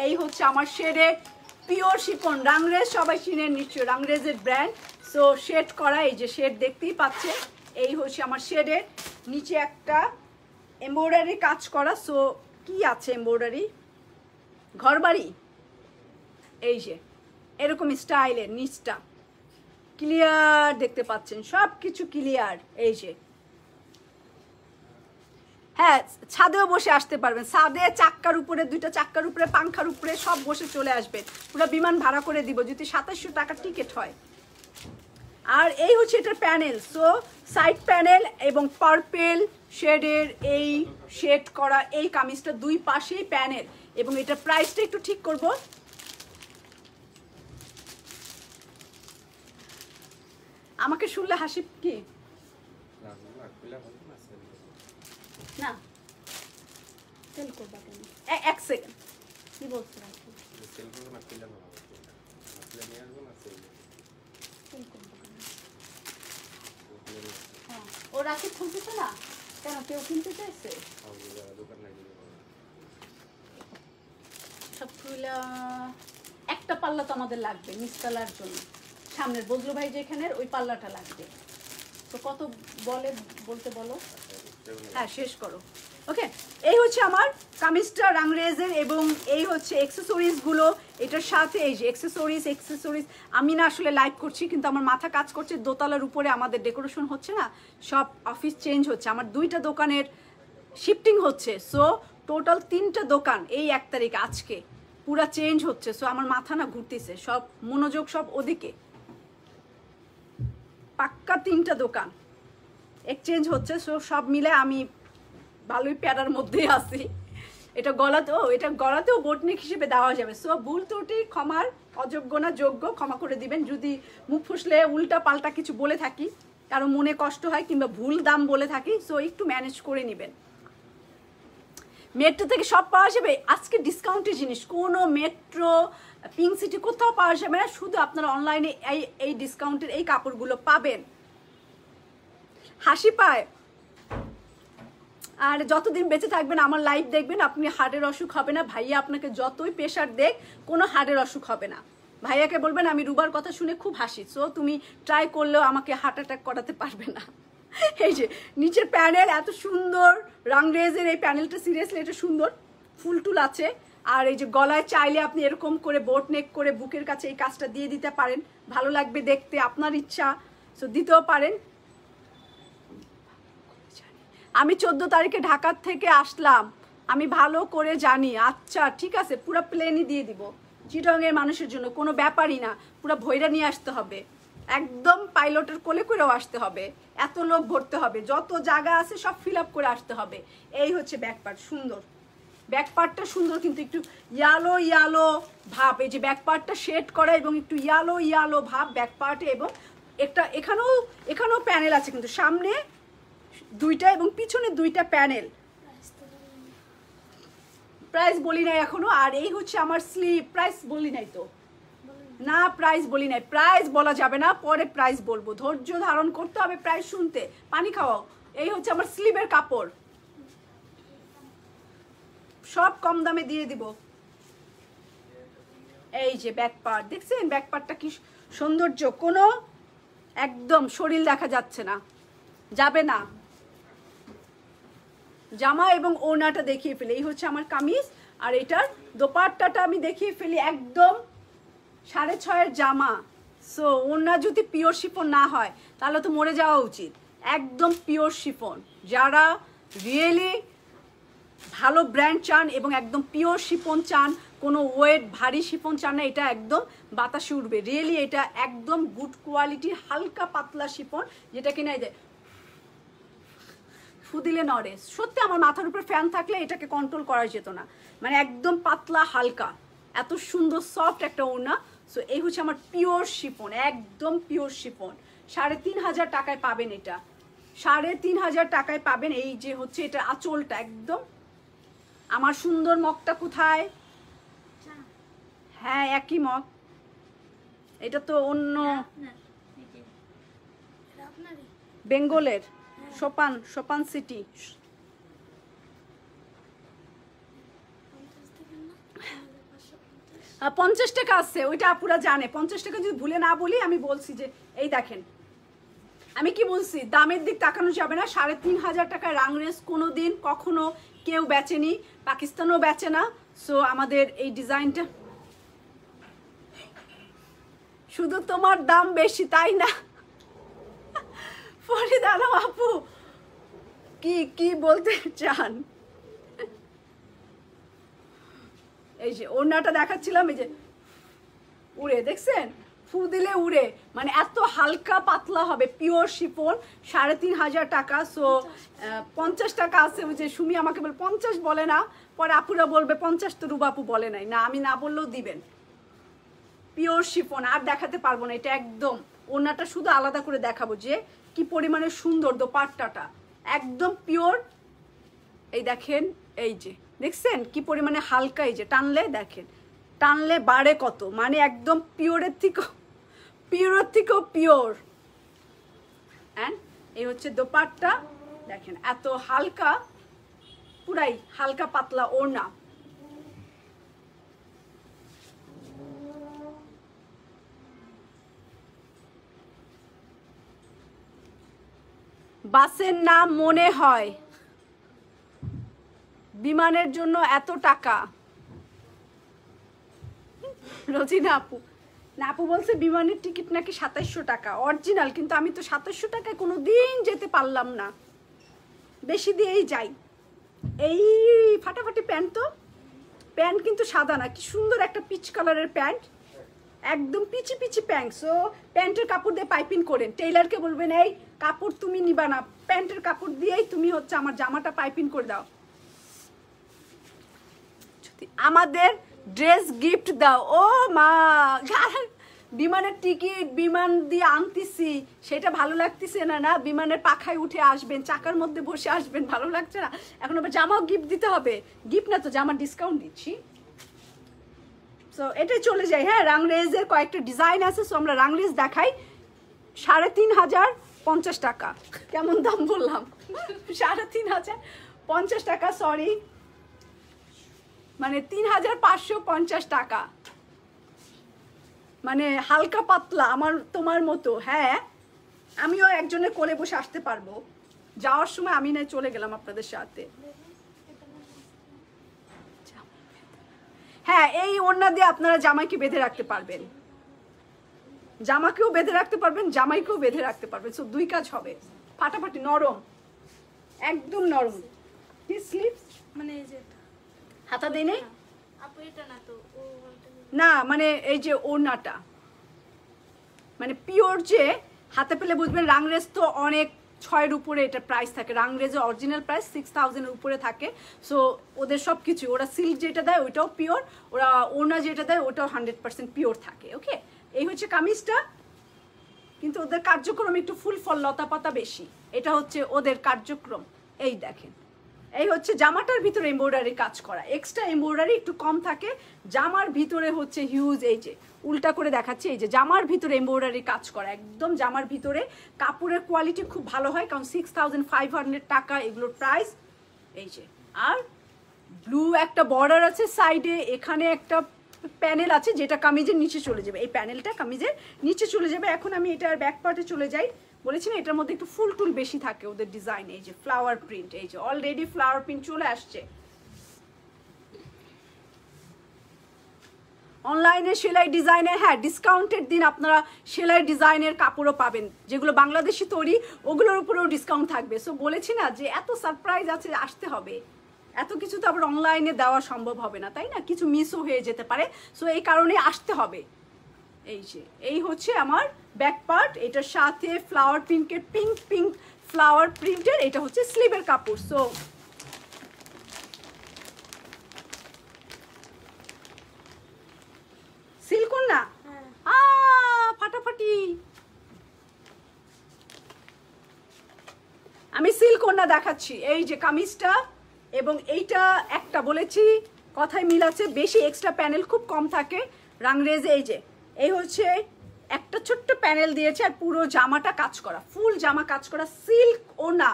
এই হচ্ছে আমার শেডের পিওর শিফন রাংরেজ, সবাই চিনেন নিশ্চয়, রাংরেজের ব্র্যান্ড। সো শেড করা, এই যে শেড দেখতেই পাচ্ছে। এই হচ্ছে আমার শেডের, নিচে একটা এমব্রয়ডারি কাজ করা। সো কি আছে এমব্রয়ডারি? ঘরবাড়ি, এই যে এরকম স্টাইলের, নিচটা ক্লিয়ার দেখতে পাচ্ছেন, সব কিছু ক্লিয়ার। এই যে, হ্যাঁ, ছাদেও বসে আসতে পারবেন, ছাদে চাক্কার উপরে, 2টা চাক্কার উপরে, পাংখার উপরে সব বসে চলে আসবেন। পুরো বিমান ভাড়া করে দিব যদি 2700 টাকা টিকিট হয়। আর এই হচ্ছে এটার প্যানেল। সো সাইড প্যানেল এবং পার্পেল শেডের এই শেড করা এই কামিজটা, 2 পাশেই প্যানেল। এবং এটার প্রাইসটা একটু ঠিক করব। আমাকে শুনলে হাসি কি না, সেল করবা কেন? 1 সেকেন্ড, কি বলছো? ও রাখি খুলতেছে না কেন? কেউ কিনতে চাইছে? সব খুলা একটা পাল্লা তো আমাদের লাগবে নিচতলার জন্য, সামনের বজলু ভাই যেখানের ওই পাল্লাটা লাগবে। তো কত বলতে বলো, হ্যাঁ শেষ করো। ওকে, এই হচ্ছে আমার কামিজটা রাংরেজের, এবং এই হচ্ছে অ্যাক্সেসরিজগুলো এটার সাথে। এই যে অ্যাক্সেসরিজ আমি না আসলে লাইভ করছি, কিন্তু আমার মাথা কাজ করছে। দোতলার উপরে আমাদের ডেকোরেশন হচ্ছে না, সব অফিস চেঞ্জ হচ্ছে, আমার 2টা দোকানের শিফটিং হচ্ছে। সো টোটাল 3টা দোকান এই 1 তারিখ আজকে পুরা চেঞ্জ হচ্ছে। সো আমার মাথা না ঘুরতেছে, সব মনোযোগ সব ওদিকে। পাক্কা 3টা দোকান এক্সচেঞ্জ হচ্ছে। সো সব মিলে আমি ভালোই প্যারার মধ্যেই আছি। এটা গলাতেও বোটনিক হিসেবে দেওয়া যাবে। সো ভুল ত্রুটি ক্ষমার অযোগ্য না যোগ্য, ক্ষমা করে দিবেন যদি মুখ ফুসলে উল্টা পাল্টা কিছু বলে থাকি, কারো মনে কষ্ট হয় কিংবা ভুল দাম বলে থাকি। সো একটু ম্যানেজ করে নেবেন। মেট্রো থেকে সব পাওয়া যাবে আজকে ডিসকাউন্টের জিনিস, কোনো মেট্রো পিঙ্ক সিটি কোথাও পাওয়া যাবে না, শুধু আপনারা অনলাইনে এই ডিসকাউন্টের এই কাপড়গুলো পাবেন। হাসি পায়। আর যতদিন বেঁচে থাকবেন আমার লাইভ দেখবেন, আপনি হার্টের অসুখ হবে না। ভাইয়া আপনাকে যতই প্রেশার দেখ, কোনো হার্টের অসুখ হবে না। ভাইয়াকে বলবেন আমি রুবার কথা শুনে খুব হাসি, সো তুমি ট্রাই করলেও আমাকে হার্ট অ্যাটাক করাতে পারবে না। এই যে নিচের প্যানেল এত সুন্দর, রাংরেজের এই প্যানেলটা সিরিয়াসলি এটা সুন্দর, ফুল টুল আছে। আর এই যে গলায় চাইলে আপনি এরকম করে বোট নেক করে বুকের কাছে এই কাজটা দিয়ে দিতে পারেন, ভালো লাগবে দেখতে, আপনার ইচ্ছা। সো দিতেও পারেন। আমি 14 তারিখে ঢাকার থেকে আসলাম, আমি ভালো করে জানি। আচ্ছা ঠিক আছে, পুরো প্লেনই দিয়ে দিব চিটংয়ের মানুষের জন্য, কোনো ব্যাপারই না। পুরো ভৈরা নিয়ে আসতে হবে, একদম পাইলটের কোলে করেও আসতে হবে, এত লোক ভরতে হবে, যত জায়গা আছে সব ফিল আপ করে আসতে হবে। এই হচ্ছে ব্যাকপার্ট, সুন্দর ব্যাকপার্টটা সুন্দর, কিন্তু একটু ইয়ালো ভাব। এই যে ব্যাকপার্টটা শেড করা এবং একটু ইয়ালো ভাব ব্যাকপার্টে, এবং এখানেও প্যানেল আছে, কিন্তু সামনে 2টা এবং পিছনে 2টা প্যানেল। প্রাইস বলি নাই এখনো। আর এই হচ্ছে আমার স্লিভ, প্রাইস বলি নাই তো না, প্রাইস বলি নাই, প্রাইস বলা যাবে না, পরে প্রাইস বলবো। ধৈর্য ধারণ করতে হবে প্রাইস শুনতে, পানি খাওয়াও। এই হচ্ছে আমার স্লিভের কাপড়, সব কম দামে দিয়ে দিব। এই যে ব্যাক পার্ট দেখছেন, ব্যাক পার্টটা কি সৌন্দর্য, কোনো একদম শরীর দেখা যাচ্ছে না, যাবে না। জামা এবং ওড়নাটা দেখিয়ে ফেলি, এই হচ্ছে আমার কামিজ। আর এটার দোপাট্টাটা আমি দেখিয়ে ফেলি, একদম 6.5 জামা। সো ওড়না যদি পিওর শিফন না হয় তাহলে তো মরে যাওয়া উচিত। একদম পিওর শিফন, যারা রিয়েলি ভালো ব্র্যান্ড চান এবং একদম পিওর শিফন চান, কোনো ওয়েট ভারী শিফন চান না, এটা একদম বাতাসে উঠবে। রিয়েলি এটা একদম গুড কোয়ালিটির হালকা পাতলা শিফন, যেটা কিনা এই যে ফু দিলে নড়ে। সত্যি আমার মাথার উপর ফ্যান থাকলে এটাকে কন্ট্রোল করা যেত না, মানে একদম পাতলা হালকা, এত সুন্দর সফট একটা ওড়না। সো এই হচ্ছে আমার পিওর শিফন, একদম পিওর শিফন। 3,500 টাকায় পাবেন এটা, 3,500 টাকায় পাবেন। এই যে হচ্ছে এটা আঁচলটা একদম। আমার সুন্দর মগটা কোথায়? হ্যাঁ একই মগ, এটা তো অন্য বেঙ্গলের, সোপান সিটি। 50 টাকা আছে, ওইটা আপুরা জানে। 50 টাকা যদি ভুলে না বলি, আমি বলছি যে এই দেখেন, আমি কি বলছি, দামের দিক তাকানো যাবে না। 3,500 টাকা রাংরেজ কোনো দিন কখনো কেউ বেচেনি, পাকিস্তানও বেচে না। সো আমাদের এই ডিজাইনটা শুধু তোমার দাম বেশি তাই না? ফরিদ আলম আপু কি বলতে চান? এই যে ওড়নাটা দেখাচ্ছিলাম, এই যে উড়ে, দেখছেন ফু দিলে উড়ে, মানে এত হালকা পাতলা হবে, পিওর শিফন। 3,500 টাকা। সো 50 টাকা আছে। ওই যে সুমি আমাকে বলে 50 বলে না, পরে আপুরা বলবে 50 তো রুবাপু বলে নাই। না, আমি না বললেও দিবেন। পিওর শিফন আর দেখাতে পারবো না, এটা একদম। ওড়নাটা শুধু আলাদা করে দেখাবো যে কি পরিমাণে সুন্দর দোপাট্টাটা, একদম পিওর। এই দেখেন, এই যে দেখছেন কি পরিমাণে হালকা, এই যে টানলে দেখেন, টানলে বাড়ে কত, মানে একদম পিওরের থেকেও পিওর। অ্যান্ড এই হচ্ছে দোপাট্টা, দেখেন এত হালকা, পুরাই হালকা পাতলা ওড়না। বাসের নাম মনে হয়, বিমানের জন্য এত টাকা। রোজিনা আপু, না আপু বলছে বিমানের টিকিট নাকি 2700 টাকা অরিজিনাল, কিন্তু আমি তো 2700 টাকায় কোনো দিন যেতে পারলাম না, বেশি দিয়েই যাই। এই ফাটাফাটি প্যান্ট, তো প্যান্ট কিন্তু সাদা না, কি সুন্দর একটা পিচ কালারের প্যান্ট, একদম পিচি পিচি প্যান্ট। সো প্যান্টের কাপড় দিয়ে পাইপিং করেন, টেইলারকে বলবেন এই কাপড় তুমি নিবা না, প্যান্টের কাপড় দিয়েই তুমি হচ্ছে আমার জামাটা পাইপিং করে দাও, আমাদের ড্রেস গিফট দাও। ও মা, বিমানের টিকিট বিমান দিয়ে আনতেছি, সেটা ভালো লাগতেছে না, না বিমানের পাখায় উঠে আসবেন, চাকার মধ্যে বসে আসবেন, ভালো লাগছে না। এখন আবার জামাও গিফট দিতে হবে, গিফট না তো জামা ডিসকাউন্ট দিচ্ছি। সো এটাই চলে যাই। হ্যাঁ, রাংরেজের কয়েকটা ডিজাইন আছে, সো আমরা রাংরেজ দেখাই। 3550 টাকা, কেমন দাম বললাম, 3550 টাকা, সরি মানে 3550 টাকা, মানে হালকা পাতলা আমার তোমার মতো। হ্যাঁ, আমিও একজনের কোলে বসে আসতে পারবো, যাওয়ার সময় আমি না চলে গেলাম আপনাদের সাথে। হ্যাঁ, এই ওড়না দিয়ে আপনারা জামাইকে বেঁধে রাখতে পারবেন, জামাকেও বেঁধে রাখতে পারবেন, জামাইকেও বেঁধে রাখতে পারবেন, সো দুই কাজ হবে। ফাটাফাটি নরম, একদম নরম। স্লিপস মানে এই যে হাতা দেই নেই আপু, এটা না তো, না মানে এই যে ওড়নাটা মানে পিওর, যে হাতে পেলে বুঝবেন। রাংরেজ তো অনেক 6-এর উপরে এটা প্রাইস থাকে, রাংরেজের অরিজিনাল প্রাইস 6000-এর উপরে থাকে। সো ওদের সব কিছু, ওরা সিল্ক যেটা দেয় ওইটাও পিওর, ওরা ওড়না যেটা দেয় ওটাও 100% পিওর থাকে। ওকে, এই হচ্ছে কামিজটা, কিন্তু ওদের কার্যক্রম একটু ফুল ফল লতা পাতা বেশি, এটা হচ্ছে ওদের কার্যক্রম। এই দেখেন, এই হচ্ছে জামাটার ভিতরে এমব্রয়ডারি কাজ করা, এক্সট্রা এমব্রয়ডারি একটু কম থাকে, জামার ভিতরে হচ্ছে হিউজ, এই যে উল্টা করে দেখাচ্ছি, এই যে জামার ভিতরে এমব্রয়ডারি কাজ করা, একদম জামার ভিতরে। কাপড়ের কোয়ালিটি খুব ভালো হয়, কারণ 6500 টাকা এগুলোর প্রাইস। এই যে, আর ব্লু একটা বর্ডার আছে সাইডে, এখানে একটা প্যানেল আছে যেটা কামিজের নিচে চলে যাবে, এই প্যানেলটা কামিজের নিচে চলে যাবে। এখন আমি এটার ব্যাক পার্টে চলে যাই। বলেছি না এটার মধ্যে একটু ফুল টুল বেশি থাকে ওদের ডিজাইন। এই যে ফ্লাওয়ার প্রিন্ট, এই যে অলরেডি ফ্লাওয়ার প্রিন্ট চলে আসছে। অনলাইনে সেলাই ডিজাইনে, হ্যাঁ ডিসকাউন্টের দিন আপনারা সেলাই ডিজাইনের কাপড়ও পাবেন, যেগুলো বাংলাদেশি তৈরি ওগুলোর উপরেও ডিসকাউন্ট থাকবে। সো বলেছি না যে এত সারপ্রাইজ আছে, আসতে হবে, এত কিছু তো আবার অনলাইনে দেওয়া সম্ভব হবে না, তাই না, কিছু মিসও হয়ে যেতে পারে। সো এই কারণে আসতে হবে। এই যে, এই হচ্ছে আমার ব্যাক পার্ট, এটার সাথে ফ্লাওয়ার প্রিন্টের পিঙ্ক পিঙ্ক ফ্লাওয়ার প্রিন্টের, এটা হচ্ছে স্লিভের কাপড়। সো সিল্কন না, ফাটাফাটি। আমি সিল্কন না দেখাচ্ছি, এই যে কামিজটা, এবং এইটা একটা বলেছি কথায় মিল আছে, বেশি এক্সট্রা প্যানেল খুব কম থাকে রাংরেজে। এই যে, এই হচ্ছে একটা ছোট্ট প্যানেল দিয়েছে, আর পুরো জামাটা কাজ করা, ফুল জামা কাজ করা, সিল্ক ওড়না।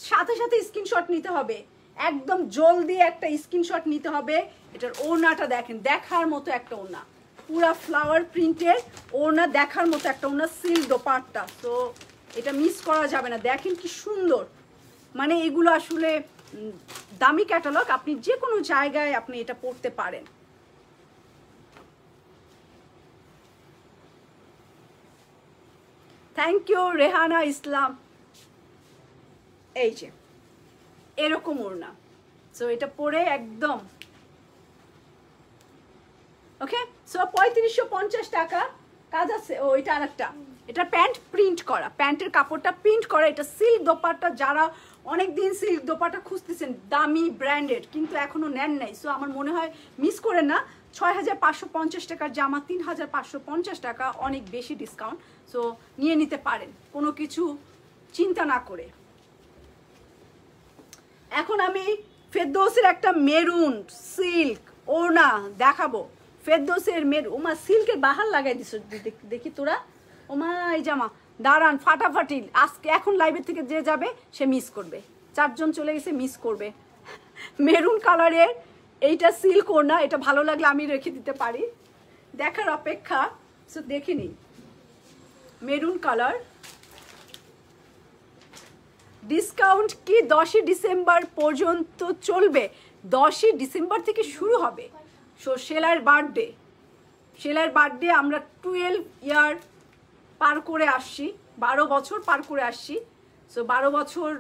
সাথে সাথে স্ক্রিনশট নিতে হবে, একদম জলদি একটা স্ক্রিনশট নিতে হবে। এটার ওড়নাটা দেখেন, দেখার মতো একটা ওড়না, পুরা ফ্লাওয়ার প্রিন্টের ওড়না, দেখার মতো একটা ওড়না, সিল্ক দোপাট্টা। তো এটা মিস করা যাবে না, দেখেন কি সুন্দর। মানে এগুলো আসলে দামি ক্যাটালগ, আপনি যে কোনো জায়গায় আপনি এটা পড়তে পারেন। থ্যাংক ইউ রেহানা ইসলাম। এই যে এরকম ওড়না, সো এটা পরে একদম ওকে। সো 3550 টাকা কাজ আছে। ও এটা আরেকটা, এটা প্যান্ট প্রিন্ট করা, প্যান্টের কাপড়টা প্রিন্ট করা, এটা সিল্ক দোপাট্টা। যারা অনেক দিন সিল্ক দোপাট্টা খুঁজতেছেন দামি ব্র্যান্ডেড, কিন্তু এখনো নেন নাই, সো আমার মনে হয় মিস করেন না। 6550 টাকার জামা 3550 টাকা, অনেক বেশি ডিসকাউন্ট। সো নিয়ে নিতে পারেন কোনো কিছু চিন্তা না করে। এখন আমি ফেরদৌসের একটা মেরুন সিল্ক ওড়না দেখাবো। ফেরদৌসের মেরুন, ওমা সিল্কের বাহার লাগাই দিস, দেখি তোরা। ওমা এই জামা দাঁড়ান, ফাটাফাটি। আজকে এখন লাইভের থেকে যে যাবে সে মিস করবে, 4 জন চলে গেছে, মিস করবে। মেরুন কালারের এইটা সিল্ক ওড়না, এটা ভালো লাগলে আমি রেখে দিতে পারি, দেখার অপেক্ষা। সো দেখে নিই, মেরুন কালার, ডিসকাউন্ট কি 10ই ডিসেম্বর পর্যন্ত চলবে? 10ই ডিসেম্বর থেকে শুরু হবে। সো শেলার বার্থডে আমরা 12 ইয়ার পার করে আসছি, 12 বছর পার করে আসছি। সো 12 বছর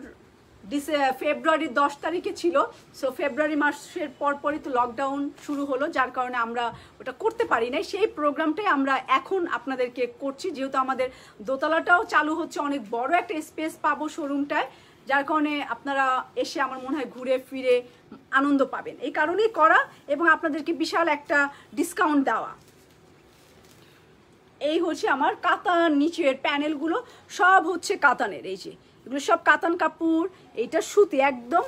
ফেব্রুয়ারির 10 তারিখে ছিল। সো ফেব্রুয়ারি মাসের পরপরই তো লকডাউন শুরু হলো, যার কারণে আমরা ওটা করতে পারি নাই। সেই প্রোগ্রামটাই আমরা এখন আপনাদেরকে করছি, যেহেতু আমাদের দোতলাটাও চালু হচ্ছে, অনেক বড় একটা স্পেস পাবো শোরুমটায়, যার কারণে আপনারা এসে আমার মনে হয় ঘুরে ফিরে আনন্দ পাবেন। এই কারণেই করা এবং আপনাদেরকে বিশাল একটা ডিসকাউন্ট দেওয়া। এই হচ্ছে আমার কাতান, নিচের প্যানেলগুলো সব হচ্ছে কাতানের। এই যে এগুলো সব কাতান কাপড়, এইটা সুতি একদম,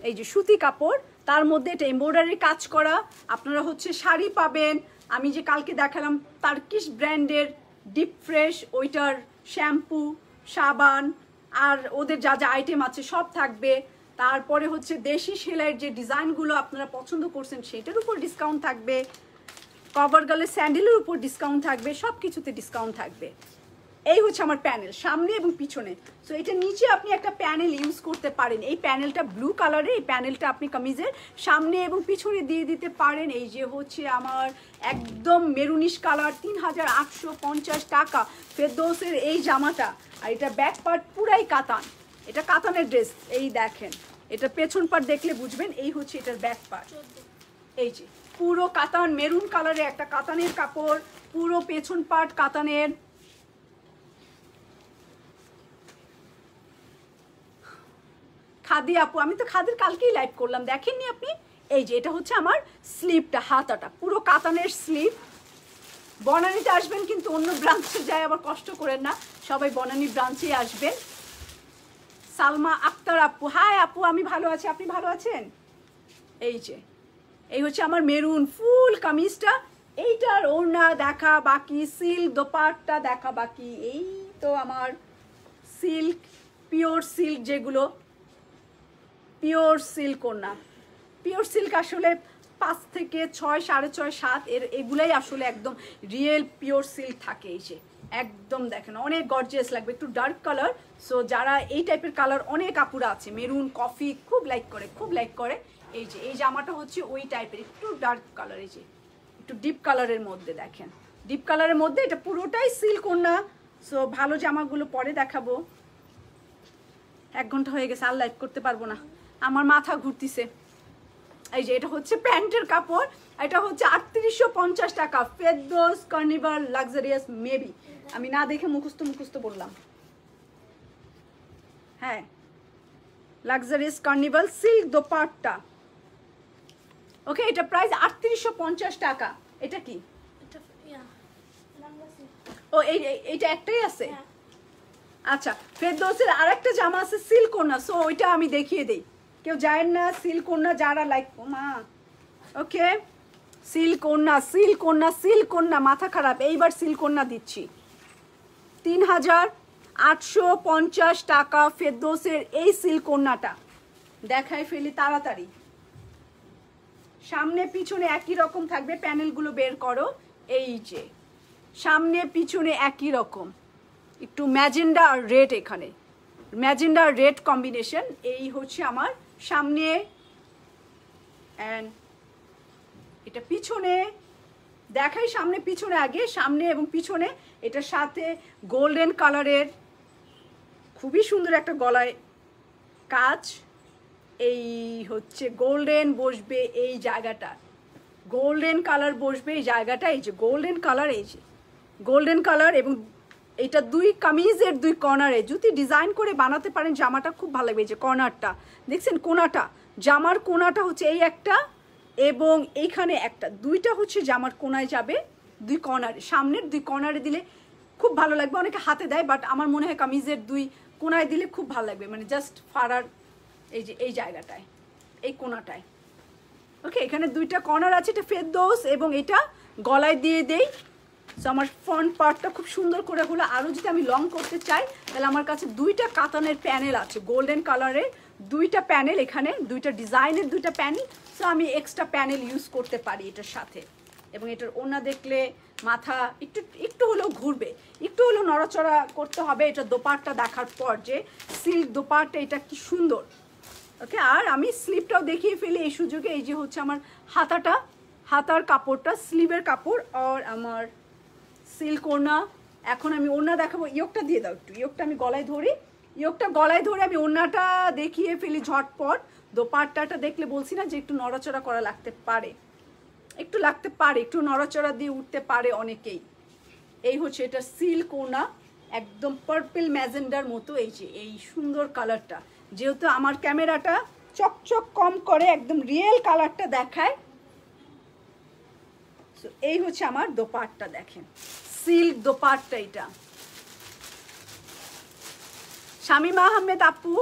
এই যে সুতি কাপড়, তার মধ্যে এটা এমব্রয়ডারি কাজ করা। আপনারা হচ্ছে শাড়ি পাবেন, আমি যে কালকে দেখালাম টার্কিশ ব্র্যান্ডের ডিপ ফ্রেশ, ওইটার শ্যাম্পু, সাবান আর ওদের যা যা আইটেম আছে সব থাকবে। তারপরে হচ্ছে দেশি সেলাইয়ের যে ডিজাইনগুলো আপনারা পছন্দ করছেন সেটার উপর ডিসকাউন্ট থাকবে, কভার গার্লের স্যান্ডেলের উপর ডিসকাউন্ট থাকবে, সব কিছুতে ডিসকাউন্ট থাকবে। এই হচ্ছে আমার প্যানেল সামনে এবং পিছনে। সো এটা নিচে আপনি একটা প্যানেল ইউজ করতে পারেন। এই প্যানেলটা ব্লু কালারে, এই প্যানেলটা আপনি কামিজের সামনে এবং পিছনে দিয়ে দিতে পারেন। এই যে হচ্ছে আমার একদম মেরুনিশ কালার, 3850 টাকা ফেরদৌসের এই জামাটা। আর এটা ব্যাক পার্ট পুরাই কাতান, এটা কাতানের ড্রেস। এই দেখেন, এটা পেছন পার্ট দেখলে বুঝবেন। এই হচ্ছে এটার ব্যাক পার্ট, এই যে পুরো কাতান, মেরুন কালারে একটা কাতানের কাপড়, পুরো পেছন পার্ট কাতানের। খাদি আপু, আমি তো খাদির কালকেই লাইভ করলাম, দেখেননি আপনি? এই যে এটা হচ্ছে আমার স্লিভটা, হাতাটা পুরো কাতানের স্লিভ। বনানীতে আসবেন, কিন্তু অন্য ব্রাঞ্চে যায় আবার কষ্ট করেন না, সবাই বনানী ব্রাঞ্চেই আসবেন। সালমা আক্তার আপু, হাই আপু, আমি ভালো আছি, আপনি ভালো আছেন? এই যে এই হচ্ছে আমার মেরুন ফুল কামিজটা, এইটার ওড়না দেখা বাকি, সিল্ক দোপাট্টা দেখা বাকি। এই তো আমার সিল্ক, পিওর সিল্ক, যেগুলো পিওর সিল্ক ওড়না, পিওর সিল্ক আসলে 5 থেকে 6, 6.5, 7 এগুলাই আসলে একদম রিয়েল পিওর সিল্ক থাকে। এই যে একদম দেখেন অনেক গর্জিয়াস লাগবে, একটু ডার্ক কালার। সো যারা এই টাইপের কালার, অনেক কাপড় আছে মেরুন কফি খুব লাইক করে। এই যে এই জামাটা হচ্ছে ওই টাইপের একটু ডার্ক কালার, এই যে একটু ডিপ কালারের মধ্যে, দেখেন ডিপ কালারের মধ্যে, এটা পুরোটাই সিল্ক ওড়না। সো ভালো জামাগুলো পরে দেখাবো। 1 ঘন্টা হয়ে গেছে, আর লাইভ করতে পারবো না, আমার মাথা ঘুরতিছে। এই যে এটা হচ্ছে প্যান্টের কাপড়, এটা হচ্ছে 3850 টাকা ফেরদৌস কার্নিভাল লাক্সারিয়াস। মেবি আমি না দেখে মুখস্থ বললাম। হ্যাঁ, লাক্সারিয়াস কার্নিভাল সিল্ক দোপাট্টা। ওকে, এটা প্রাইস 3850 টাকা। এটা কি? ও এইটা একটাই আছে। আচ্ছা, ফেরদৌসের আরেকটা জামা আছে সিল্ক ওড়না, সো ওইটা আমি দেখিয়ে দেই, কেউ যায় না সিল্ক ওড়না যারা লাইক। মা ওকে, সিল্ক ওড়না, মাথা খারাপ, এইবার সিল্ক ওড়না দিচ্ছি 3850 টাকা ফেরদৌসের এই সিল্ক ওড়নাটা। দেখাই ফেলি তাড়াতাড়ি, সামনে পিছনে একই রকম থাকবে, প্যানেলগুলো বের করো। এই যে সামনে পিছনে একই রকম, একটু ম্যাজেন্ডা আর রেড, এখানে ম্যাজেন্ডা আর রেড কম্বিনেশন। এই হচ্ছে আমার সামনে, অ্যান্ড এটা পিছনে। দেখাই সামনে পিছনে আগে, সামনে এবং পিছনে। এটার সাথে গোল্ডেন কালারের খুবই সুন্দর একটা গলায় কাজ। এই হচ্ছে গোল্ডেন বসবে এই জায়গাটা, গোল্ডেন কালার বসবে এই জায়গাটা। এই যে গোল্ডেন কালার, এই যে গোল্ডেন কালার, এবং এটা দুই কামিজের দুই কর্নারে যদি ডিজাইন করে বানাতে পারেন জামাটা খুব ভালো লাগবে। এই যে কর্নারটা দেখছেন, কোনাটা, জামার কোনাটা হচ্ছে এই একটা এবং এইখানে একটা, দুইটা হচ্ছে জামার কোনায় যাবে, দুই কর্নারে, সামনের দুই কর্নারে দিলে খুব ভালো লাগবে। অনেকে হাতে দেয়, বাট আমার মনে হয় কামিজের দুই কোনায় দিলে খুব ভালো লাগবে, মানে জাস্ট ফাড়ার এই যে এই জায়গাটায়, এই কোনাটায়। ওকে, এখানে দুইটা কর্নার আছে, এটা ফেরদৌস, এবং এটা গলায় দিয়ে দেই। সো আমার ফ্রন্ট পার্টটা খুব সুন্দর করে হলো। আরও যদি আমি লং করতে চাই তাহলে আমার কাছে দুইটা কাতানের প্যানেল আছে, গোল্ডেন কালারের দুইটা প্যানেল, এখানে দুইটা ডিজাইনের দুইটা প্যানেল। সো আমি এক্সট্রা প্যানেল ইউজ করতে পারি এটার সাথে। এবং এটার ওড়না দেখলে মাথা একটু একটু হলেও ঘুরবে, একটু হলেও নড়াচড়া করতে হবে এটা দোপাট্টা দেখার পর, যে সিল্ক দোপাট্টা এটা কি সুন্দর। ওকে, আর আমি স্লিভটাও দেখিয়ে ফেলি এই সুযোগে। এই যে হচ্ছে আমার হাতার কাপড়টা, স্লিভের কাপড়, আর আমার সিল্ক ওড়না। এখন আমি ওড়না দেখাবো। ইয়োগটা দিয়ে দাও একটু, ইয়োগটা আমি গলায় ধরি, ইয়োগটা গলায় ধরে আমি ওড়নাটা দেখিয়ে ফেলি ঝটপট। দোপাট্টাটা দেখলে বলছি না যে একটু নড়াচড়া করা লাগতে পারে, একটু লাগতে পারে, একটু নড়াচড়া দিয়ে উঠতে পারে অনেকেই। এই হচ্ছে এটা সিল্ক ওড়না, একদম পার্পল ম্যাজেন্ডার মতো। এই যে এই সুন্দর কালারটা, যেহেতু আমার ক্যামেরাটা চকচক কম করে, একদম রিয়েল কালারটা দেখায়। এই হচ্ছে আমার দোপাট্টা, দেখেন সিল্ক দোপাট্টা এটা। শামিমা আহমেদ আপু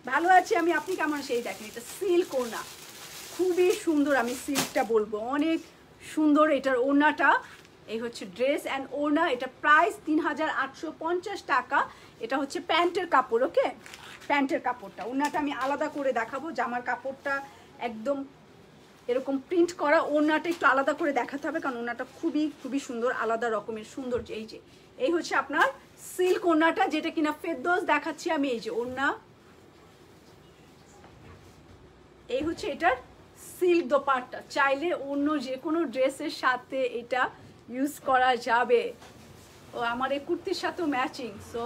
ভালো আছি আমি, আপনি কেমন? সেই দেখেন এটা সিল্ক ওড়না, খুবই সুন্দর। আমি সিল্কটা বলবো অনেক সুন্দর এটার ওড়নাটা। এই হচ্ছে ড্রেস অ্যান্ড ওড়না, এটা প্রাইস 3850 টাকা। এটা হচ্ছে প্যান্টের কাপড়। ওকে, প্যান্টের কাপড়টা, ওড়নাটা আমি আলাদা করে দেখাবো। জামার কাপড়টা একদম এরকম প্রিন্ট করা, ওড়নাটা একটু আলাদা করে দেখাতে হবে কারণ ওড়নাটা খুবই খুবই সুন্দর, আলাদা রকমের সুন্দর। এই যে এই হচ্ছে আপনার সিল্ক ওড়নাটা, যেটা কিনা ফেরদৌস দেখাচ্ছি আমি। এই যে ওড়না, এই হচ্ছে এটার সিল্ক দোপাট্টা। চাইলে অন্য যে কোনো ড্রেসের সাথে এটা ইউজ করা যাবে, ও আমার এই কুর্তির সাথেও ম্যাচিং, সো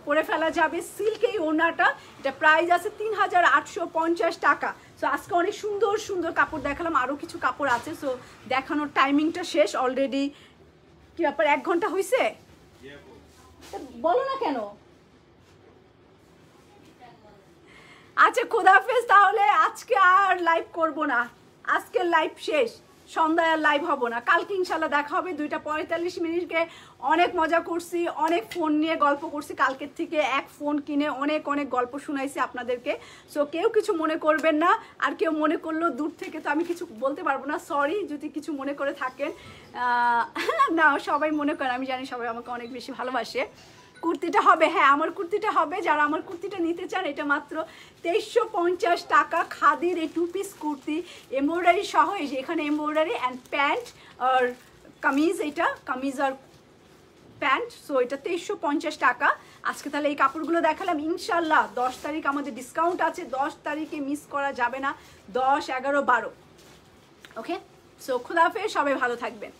পরে ফেলা যাবে। সিল্ক এই ওড়নাটা, এটা প্রাইস আছে 3850 টাকা। সো আজকে অনেক সুন্দর সুন্দর কাপড় দেখালাম, আরও কিছু কাপড় আছে। সো দেখানোর টাইমিংটা শেষ অলরেডি। কি ব্যাপার, 1 ঘন্টা হয়েছে? বলো না কেন। আচ্ছা খোদাহাফেজ, তাহলে আজকে আর লাইভ করব না, আজকের লাইভ শেষ, সন্ধ্যায় আর লাইভ হবো না। কালকে ইনশাল্লাহ দেখা হবে 2:45 অনেক মজা করছি, অনেক ফোন নিয়ে গল্প করছি, কালকের থেকে এক ফোন কিনে অনেক অনেক গল্প শুনাইছি আপনাদেরকে। সো কেউ কিছু মনে করবেন না, আর কেউ মনে করলো দূর থেকে তো আমি কিছু বলতে পারবো না, সরি যদি কিছু মনে করে থাকেন। না, সবাই মনে করেন, আমি জানি সবাই আমাকে অনেক বেশি ভালোবাসে। কুর্তিটা হবে, হ্যাঁ আমার কুর্তিটা হবে, যারা আমার কুর্তিটা নিতে চান এটা মাত্র 2350 টাকা। খাদির এই 2 পিস কুর্তি এমব্রয়ডারি সহ, এই যে এখানে এমব্রয়ডারি অ্যান্ড প্যান্ট আর কামিজ, এটা কামিজ আর প্যান্ট। সো এটা 2350 টাকা। আজকে তাহলে এই কাপড়গুলো দেখালাম। ইনশাল্লাহ 10 তারিখ আমাদের ডিসকাউন্ট আছে, 10 তারিখে মিস করা যাবে না, 10, 11, 12। ওকে, সো খুদাহাফেজ, সবাই ভালো থাকবেন।